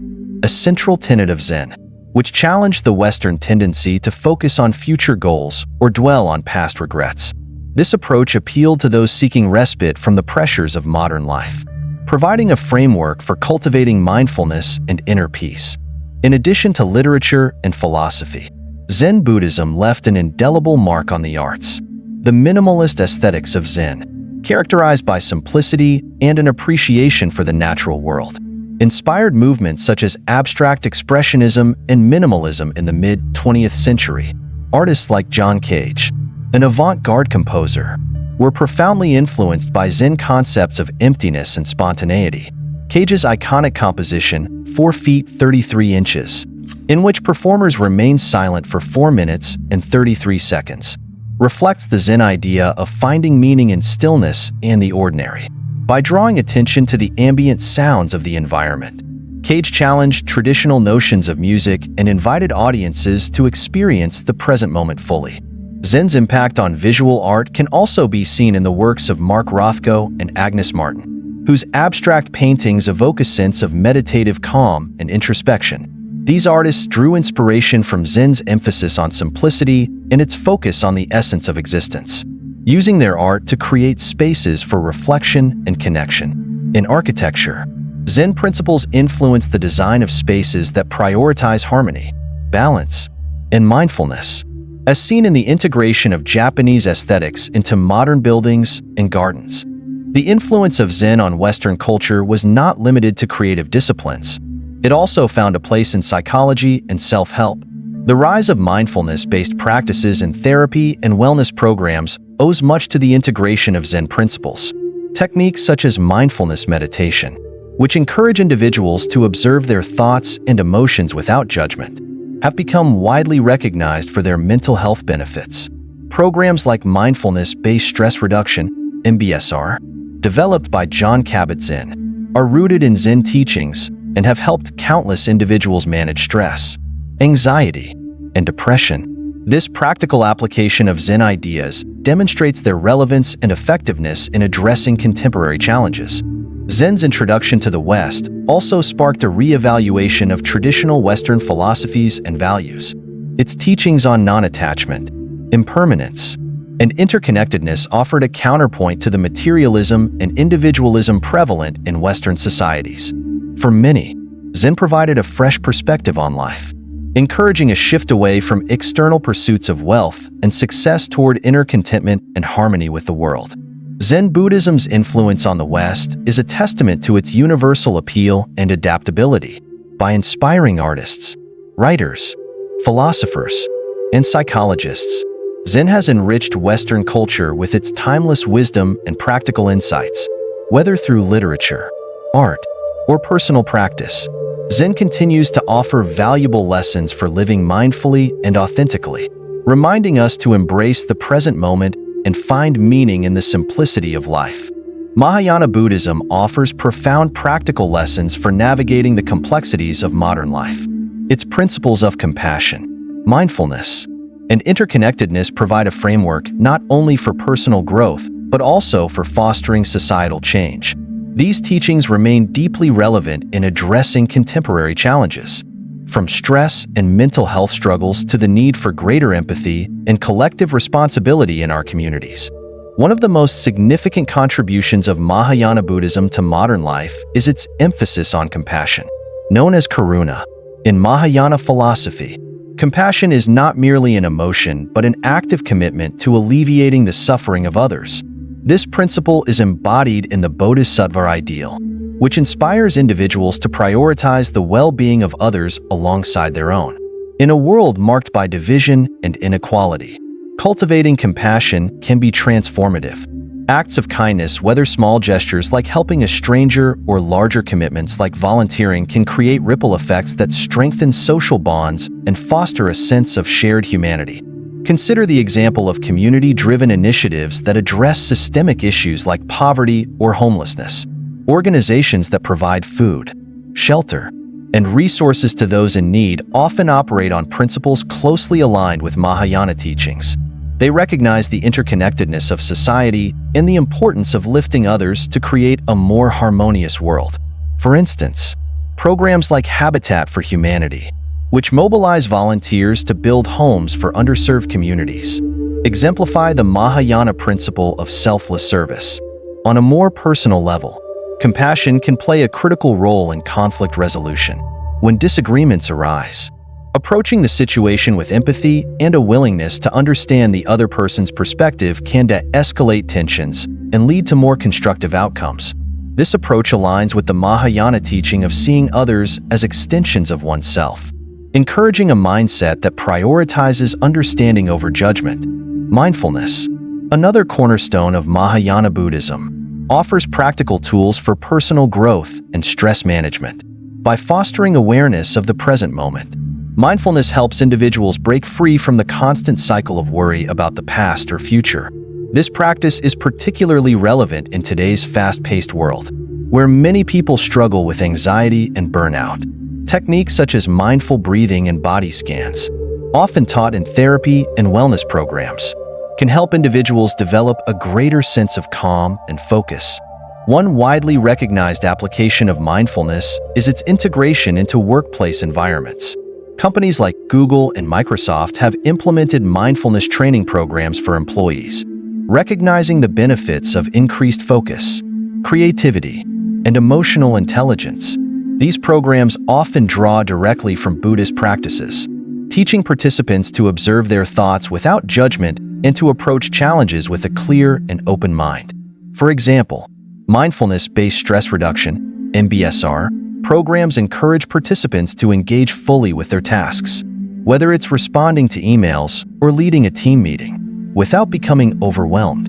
a central tenet of Zen, which challenged the Western tendency to focus on future goals or dwell on past regrets. This approach appealed to those seeking respite from the pressures of modern life, providing a framework for cultivating mindfulness and inner peace. In addition to literature and philosophy, Zen Buddhism left an indelible mark on the arts. The minimalist aesthetics of Zen, characterized by simplicity and an appreciation for the natural world, inspired movements such as abstract expressionism and minimalism in the mid-20th century. Artists like John Cage, an avant-garde composer, were profoundly influenced by Zen concepts of emptiness and spontaneity. Cage's iconic composition, 4 feet 33 inches, in which performers remain silent for 4 minutes and 33 seconds, reflects the Zen idea of finding meaning in stillness and the ordinary. By drawing attention to the ambient sounds of the environment, Cage challenged traditional notions of music and invited audiences to experience the present moment fully. Zen's impact on visual art can also be seen in the works of Mark Rothko and Agnes Martin, whose abstract paintings evoke a sense of meditative calm and introspection. These artists drew inspiration from Zen's emphasis on simplicity and its focus on the essence of existence, using their art to create spaces for reflection and connection. In architecture, Zen principles influence the design of spaces that prioritize harmony, balance, and mindfulness, as seen in the integration of Japanese aesthetics into modern buildings and gardens. The influence of Zen on Western culture was not limited to creative disciplines. It also found a place in psychology and self-help. The rise of mindfulness-based practices in therapy and wellness programs owes much to the integration of Zen principles. Techniques such as mindfulness meditation, which encourage individuals to observe their thoughts and emotions without judgment, have become widely recognized for their mental health benefits. Programs like mindfulness-based stress reduction, MBSR, developed by Jon Kabat-Zinn, are rooted in Zen teachings and have helped countless individuals manage stress, anxiety, and depression. This practical application of Zen ideas demonstrates their relevance and effectiveness in addressing contemporary challenges. Zen's introduction to the West also sparked a re-evaluation of traditional Western philosophies and values. Its teachings on non-attachment, impermanence, and interconnectedness offered a counterpoint to the materialism and individualism prevalent in Western societies. For many, Zen provided a fresh perspective on life, encouraging a shift away from external pursuits of wealth and success toward inner contentment and harmony with the world. Zen Buddhism's influence on the West is a testament to its universal appeal and adaptability. By inspiring artists, writers, philosophers, and psychologists, Zen has enriched Western culture with its timeless wisdom and practical insights. Whether through literature, art, or personal practice, Zen continues to offer valuable lessons for living mindfully and authentically, reminding us to embrace the present moment and find meaning in the simplicity of life. Mahayana Buddhism offers profound practical lessons for navigating the complexities of modern life. Its principles of compassion, mindfulness, and interconnectedness provide a framework not only for personal growth, but also for fostering societal change. These teachings remain deeply relevant in addressing contemporary challenges, from stress and mental health struggles to the need for greater empathy and collective responsibility in our communities. One of the most significant contributions of Mahayana Buddhism to modern life is its emphasis on compassion. Known as karuna, in Mahayana philosophy, compassion is not merely an emotion but an active commitment to alleviating the suffering of others. This principle is embodied in the Bodhisattva ideal, which inspires individuals to prioritize the well-being of others alongside their own. In a world marked by division and inequality, cultivating compassion can be transformative. Acts of kindness, whether small gestures like helping a stranger or larger commitments like volunteering, can create ripple effects that strengthen social bonds and foster a sense of shared humanity. Consider the example of community-driven initiatives that address systemic issues like poverty or homelessness. Organizations that provide food, shelter, and resources to those in need often operate on principles closely aligned with Mahayana teachings. They recognize the interconnectedness of society and the importance of lifting others to create a more harmonious world. For instance, programs like Habitat for Humanity, which mobilize volunteers to build homes for underserved communities, exemplify the Mahayana principle of selfless service. On a more personal level, compassion can play a critical role in conflict resolution. When disagreements arise, approaching the situation with empathy and a willingness to understand the other person's perspective can de-escalate tensions and lead to more constructive outcomes. This approach aligns with the Mahayana teaching of seeing others as extensions of oneself, encouraging a mindset that prioritizes understanding over judgment. Mindfulness, another cornerstone of Mahayana Buddhism, offers practical tools for personal growth and stress management. By fostering awareness of the present moment, mindfulness helps individuals break free from the constant cycle of worry about the past or future. This practice is particularly relevant in today's fast-paced world, where many people struggle with anxiety and burnout. Techniques such as mindful breathing and body scans, often taught in therapy and wellness programs, can help individuals develop a greater sense of calm and focus. One widely recognized application of mindfulness is its integration into workplace environments. Companies like Google and Microsoft have implemented mindfulness training programs for employees, recognizing the benefits of increased focus, creativity, and emotional intelligence. These programs often draw directly from Buddhist practices, teaching participants to observe their thoughts without judgment and to approach challenges with a clear and open mind. For example, mindfulness-based stress reduction (MBSR) programs encourage participants to engage fully with their tasks, whether it's responding to emails or leading a team meeting, without becoming overwhelmed.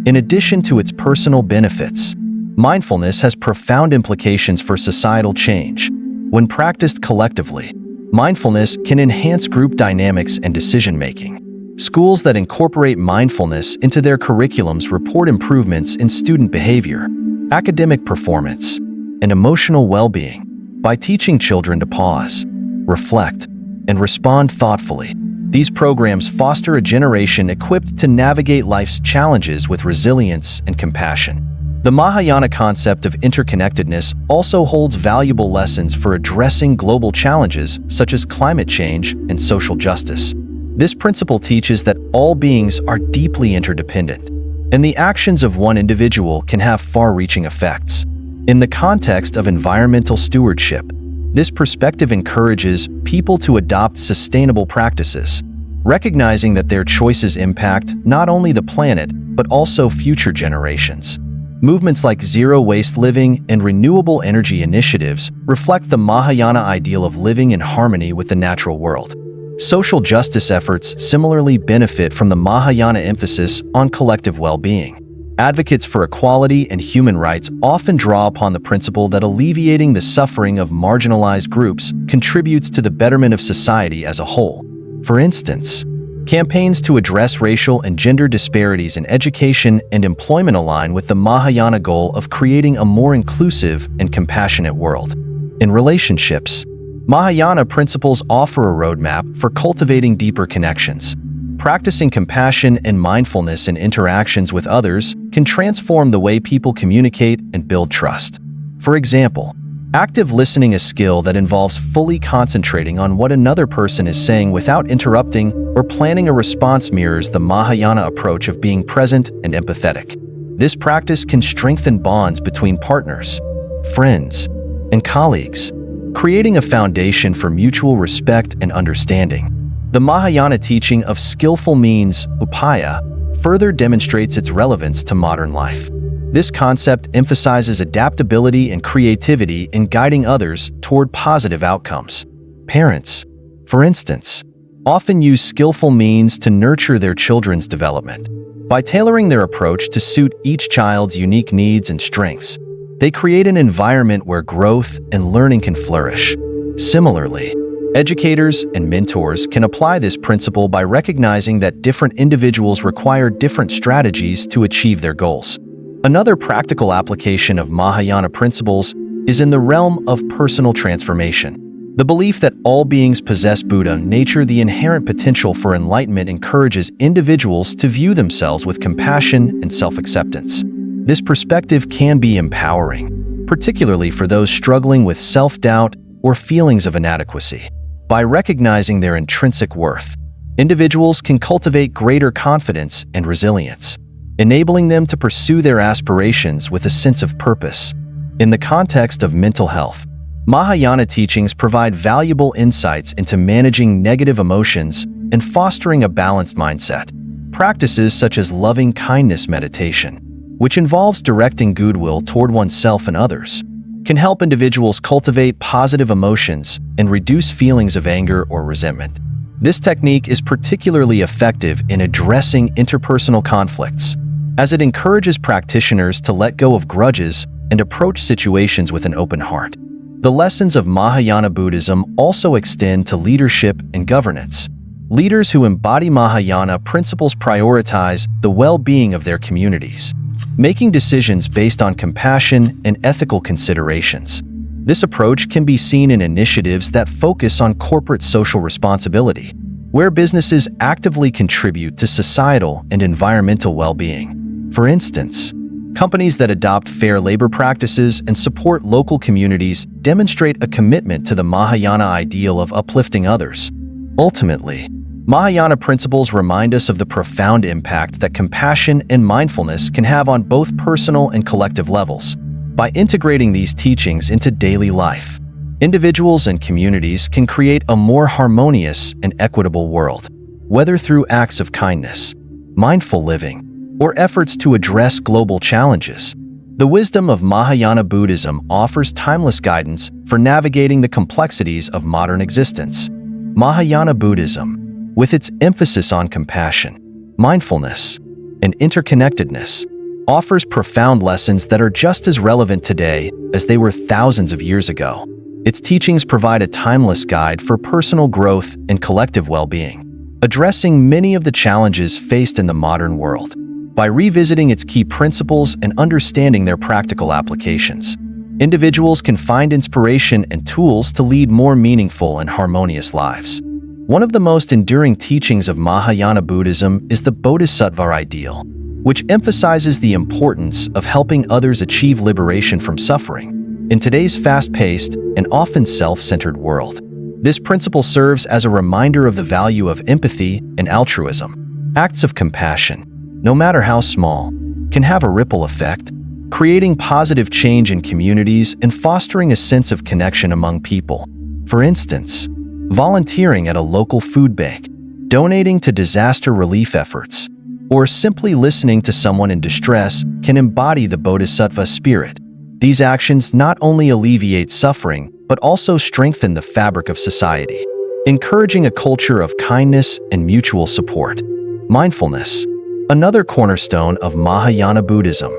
In addition to its personal benefits, mindfulness has profound implications for societal change. When practiced collectively, mindfulness can enhance group dynamics and decision-making. Schools that incorporate mindfulness into their curriculums report improvements in student behavior, academic performance, and emotional well-being. By teaching children to pause, reflect, and respond thoughtfully, these programs foster a generation equipped to navigate life's challenges with resilience and compassion. The Mahayana concept of interconnectedness also holds valuable lessons for addressing global challenges such as climate change and social justice. This principle teaches that all beings are deeply interdependent, and the actions of one individual can have far-reaching effects. In the context of environmental stewardship, this perspective encourages people to adopt sustainable practices, recognizing that their choices impact not only the planet but also future generations. Movements like zero-waste living and renewable energy initiatives reflect the Mahayana ideal of living in harmony with the natural world. Social justice efforts similarly benefit from the Mahayana emphasis on collective well-being. Advocates for equality and human rights often draw upon the principle that alleviating the suffering of marginalized groups contributes to the betterment of society as a whole. For instance, campaigns to address racial and gender disparities in education and employment align with the Mahayana goal of creating a more inclusive and compassionate world. In relationships, Mahayana principles offer a roadmap for cultivating deeper connections. Practicing compassion and mindfulness in interactions with others can transform the way people communicate and build trust. For example, active listening, a skill that involves fully concentrating on what another person is saying without interrupting or planning a response, mirrors the Mahayana approach of being present and empathetic. This practice can strengthen bonds between partners, friends, and colleagues, creating a foundation for mutual respect and understanding. The Mahayana teaching of skillful means, upaya, further demonstrates its relevance to modern life. This concept emphasizes adaptability and creativity in guiding others toward positive outcomes. Parents, for instance, often use skillful means to nurture their children's development. By tailoring their approach to suit each child's unique needs and strengths, they create an environment where growth and learning can flourish. Similarly, educators and mentors can apply this principle by recognizing that different individuals require different strategies to achieve their goals. Another practical application of Mahayana principles is in the realm of personal transformation. The belief that all beings possess Buddha nature, the inherent potential for enlightenment, encourages individuals to view themselves with compassion and self-acceptance. This perspective can be empowering, particularly for those struggling with self-doubt or feelings of inadequacy. By recognizing their intrinsic worth, individuals can cultivate greater confidence and resilience, enabling them to pursue their aspirations with a sense of purpose. In the context of mental health, Mahayana teachings provide valuable insights into managing negative emotions and fostering a balanced mindset. Practices such as loving kindness meditation, which involves directing goodwill toward oneself and others, can help individuals cultivate positive emotions and reduce feelings of anger or resentment. This technique is particularly effective in addressing interpersonal conflicts, as it encourages practitioners to let go of grudges and approach situations with an open heart. The lessons of Mahayana Buddhism also extend to leadership and governance. Leaders who embody Mahayana principles prioritize the well-being of their communities, making decisions based on compassion and ethical considerations. This approach can be seen in initiatives that focus on corporate social responsibility, where businesses actively contribute to societal and environmental well-being. For instance, companies that adopt fair labor practices and support local communities demonstrate a commitment to the Mahayana ideal of uplifting others. Ultimately, Mahayana principles remind us of the profound impact that compassion and mindfulness can have on both personal and collective levels. By integrating these teachings into daily life, individuals and communities can create a more harmonious and equitable world, whether through acts of kindness, mindful living, or efforts to address global challenges. The wisdom of Mahayana Buddhism offers timeless guidance for navigating the complexities of modern existence. Mahayana Buddhism, with its emphasis on compassion, mindfulness, and interconnectedness, offers profound lessons that are just as relevant today as they were thousands of years ago. Its teachings provide a timeless guide for personal growth and collective well-being, addressing many of the challenges faced in the modern world. By revisiting its key principles and understanding their practical applications, individuals can find inspiration and tools to lead more meaningful and harmonious lives. One of the most enduring teachings of Mahayana Buddhism is the Bodhisattva ideal, which emphasizes the importance of helping others achieve liberation from suffering. In today's fast-paced and often self-centered world, this principle serves as a reminder of the value of empathy and altruism. Acts of compassion, no matter how small, can have a ripple effect, creating positive change in communities and fostering a sense of connection among people. For instance, volunteering at a local food bank, donating to disaster relief efforts, or simply listening to someone in distress can embody the Bodhisattva spirit. These actions not only alleviate suffering, but also strengthen the fabric of society, encouraging a culture of kindness and mutual support. Mindfulness, another cornerstone of Mahayana Buddhism,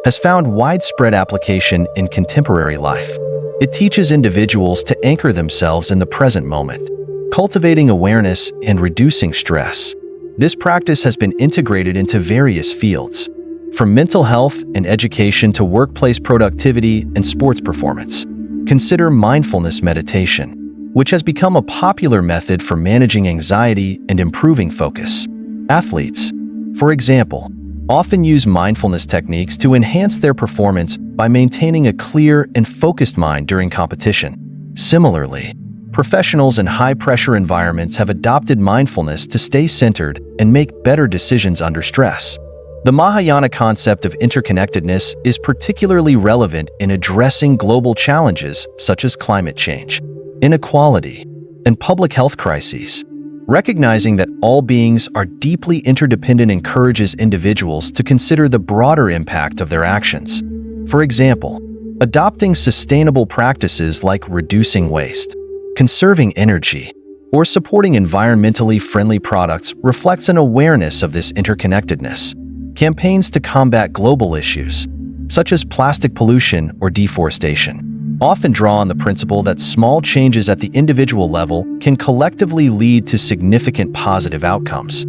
has found widespread application in contemporary life. It teaches individuals to anchor themselves in the present moment, cultivating awareness and reducing stress. This practice has been integrated into various fields, from mental health and education to workplace productivity and sports performance. Consider mindfulness meditation, which has become a popular method for managing anxiety and improving focus. Athletes, for example, often use mindfulness techniques to enhance their performance by maintaining a clear and focused mind during competition. Similarly, professionals in high-pressure environments have adopted mindfulness to stay centered and make better decisions under stress. The Mahayana concept of interconnectedness is particularly relevant in addressing global challenges such as climate change, inequality, and public health crises. Recognizing that all beings are deeply interdependent encourages individuals to consider the broader impact of their actions. For example, adopting sustainable practices like reducing waste, conserving energy, or supporting environmentally friendly products reflects an awareness of this interconnectedness. Campaigns to combat global issues, such as plastic pollution or deforestation, often draw on the principle that small changes at the individual level can collectively lead to significant positive outcomes.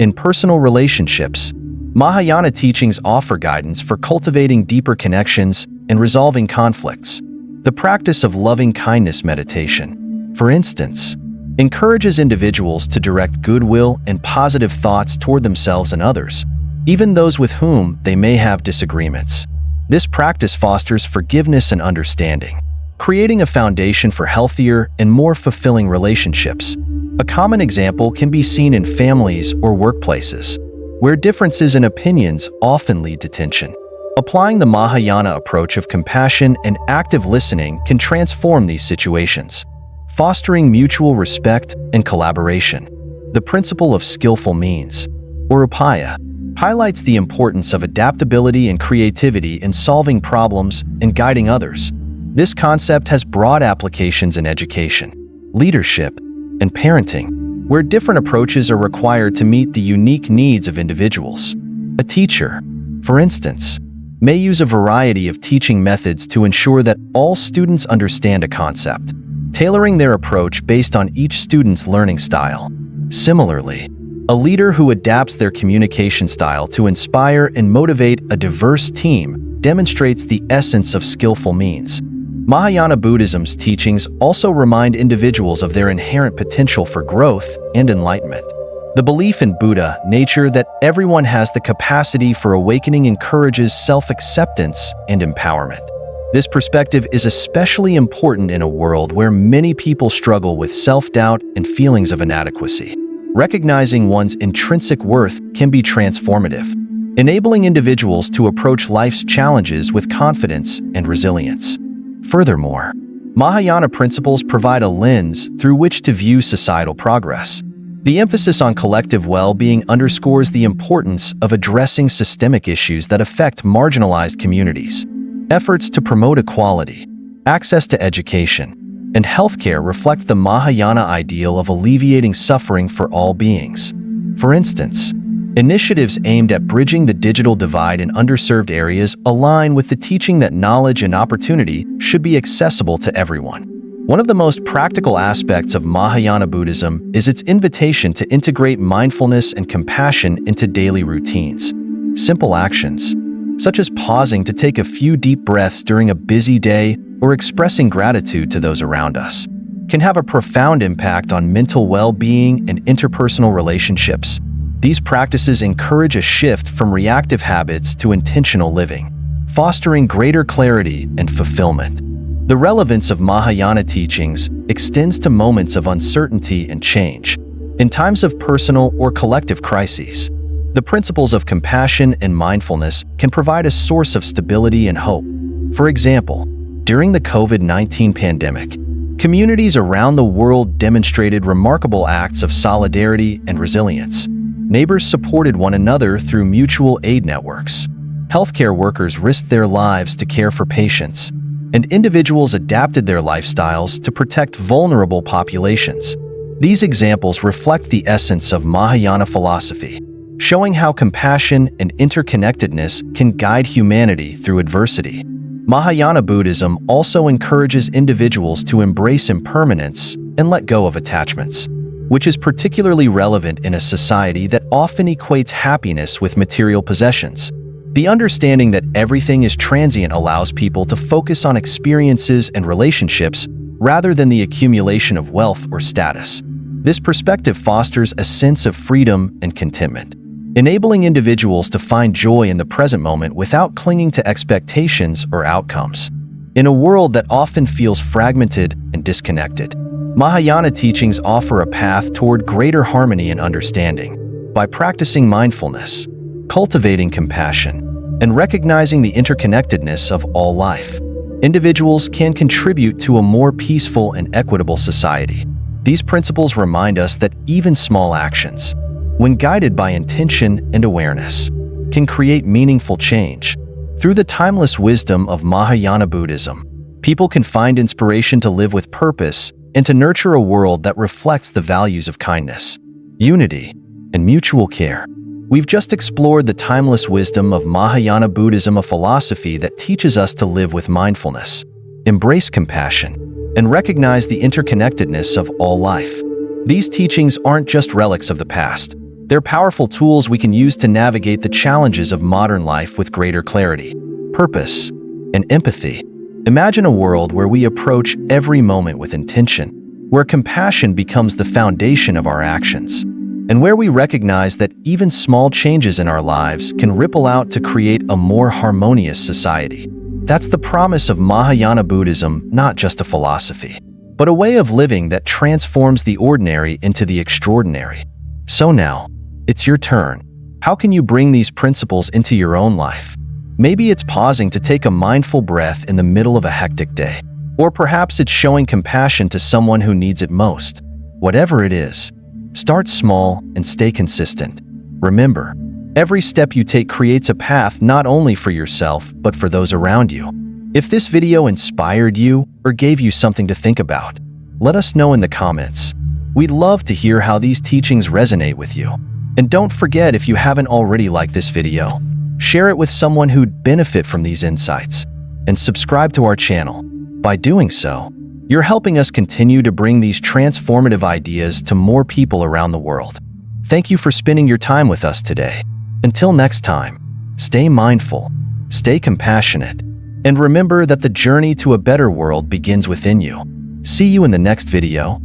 In personal relationships, Mahayana teachings offer guidance for cultivating deeper connections and resolving conflicts. The practice of loving-kindness meditation, for instance, encourages individuals to direct goodwill and positive thoughts toward themselves and others, even those with whom they may have disagreements. This practice fosters forgiveness and understanding, creating a foundation for healthier and more fulfilling relationships. A common example can be seen in families or workplaces, where differences in opinions often lead to tension. Applying the Mahayana approach of compassion and active listening can transform these situations, fostering mutual respect and collaboration. The principle of skillful means, or upaya, highlights the importance of adaptability and creativity in solving problems and guiding others. This concept has broad applications in education, leadership, and parenting, where different approaches are required to meet the unique needs of individuals. A teacher, for instance, may use a variety of teaching methods to ensure that all students understand a concept, tailoring their approach based on each student's learning style. Similarly, a leader who adapts their communication style to inspire and motivate a diverse team demonstrates the essence of skillful means. Mahayana Buddhism's teachings also remind individuals of their inherent potential for growth and enlightenment. The belief in Buddha nature that everyone has the capacity for awakening encourages self-acceptance and empowerment. This perspective is especially important in a world where many people struggle with self-doubt and feelings of inadequacy. Recognizing one's intrinsic worth can be transformative, enabling individuals to approach life's challenges with confidence and resilience. Furthermore, Mahayana principles provide a lens through which to view societal progress. The emphasis on collective well-being underscores the importance of addressing systemic issues that affect marginalized communities. Efforts to promote equality, access to education, and healthcare reflect the Mahayana ideal of alleviating suffering for all beings. For instance, initiatives aimed at bridging the digital divide in underserved areas align with the teaching that knowledge and opportunity should be accessible to everyone. One of the most practical aspects of Mahayana Buddhism is its invitation to integrate mindfulness and compassion into daily routines. Simple actions, such as pausing to take a few deep breaths during a busy day or expressing gratitude to those around us, can have a profound impact on mental well-being and interpersonal relationships. These practices encourage a shift from reactive habits to intentional living, fostering greater clarity and fulfillment. The relevance of Mahayana teachings extends to moments of uncertainty and change. In times of personal or collective crises, the principles of compassion and mindfulness can provide a source of stability and hope. For example, during the COVID-19 pandemic, communities around the world demonstrated remarkable acts of solidarity and resilience. Neighbors supported one another through mutual aid networks. Healthcare workers risked their lives to care for patients, and individuals adapted their lifestyles to protect vulnerable populations. These examples reflect the essence of Mahayana philosophy, showing how compassion and interconnectedness can guide humanity through adversity. Mahayana Buddhism also encourages individuals to embrace impermanence and let go of attachments, which is particularly relevant in a society that often equates happiness with material possessions. The understanding that everything is transient allows people to focus on experiences and relationships rather than the accumulation of wealth or status. This perspective fosters a sense of freedom and contentment, enabling individuals to find joy in the present moment without clinging to expectations or outcomes. In a world that often feels fragmented and disconnected, Mahayana teachings offer a path toward greater harmony and understanding. By practicing mindfulness, cultivating compassion, and recognizing the interconnectedness of all life, individuals can contribute to a more peaceful and equitable society. These principles remind us that even small actions, when guided by intention and awareness, can create meaningful change. Through the timeless wisdom of Mahayana Buddhism, people can find inspiration to live with purpose and to nurture a world that reflects the values of kindness, unity, and mutual care. We've just explored the timeless wisdom of Mahayana Buddhism, a philosophy that teaches us to live with mindfulness, embrace compassion, and recognize the interconnectedness of all life. These teachings aren't just relics of the past. They're powerful tools we can use to navigate the challenges of modern life with greater clarity, purpose, and empathy. Imagine a world where we approach every moment with intention, where compassion becomes the foundation of our actions, and where we recognize that even small changes in our lives can ripple out to create a more harmonious society. That's the promise of Mahayana Buddhism, not just a philosophy, but a way of living that transforms the ordinary into the extraordinary. So now, it's your turn. How can you bring these principles into your own life? Maybe it's pausing to take a mindful breath in the middle of a hectic day, or perhaps it's showing compassion to someone who needs it most. Whatever it is, start small and stay consistent. Remember, every step you take creates a path not only for yourself, but for those around you. If this video inspired you or gave you something to think about, let us know in the comments. We'd love to hear how these teachings resonate with you. And don't forget, if you haven't already liked this video, share it with someone who'd benefit from these insights, and subscribe to our channel. By doing so, you're helping us continue to bring these transformative ideas to more people around the world. Thank you for spending your time with us today. Until next time, stay mindful, stay compassionate, and remember that the journey to a better world begins within you. See you in the next video.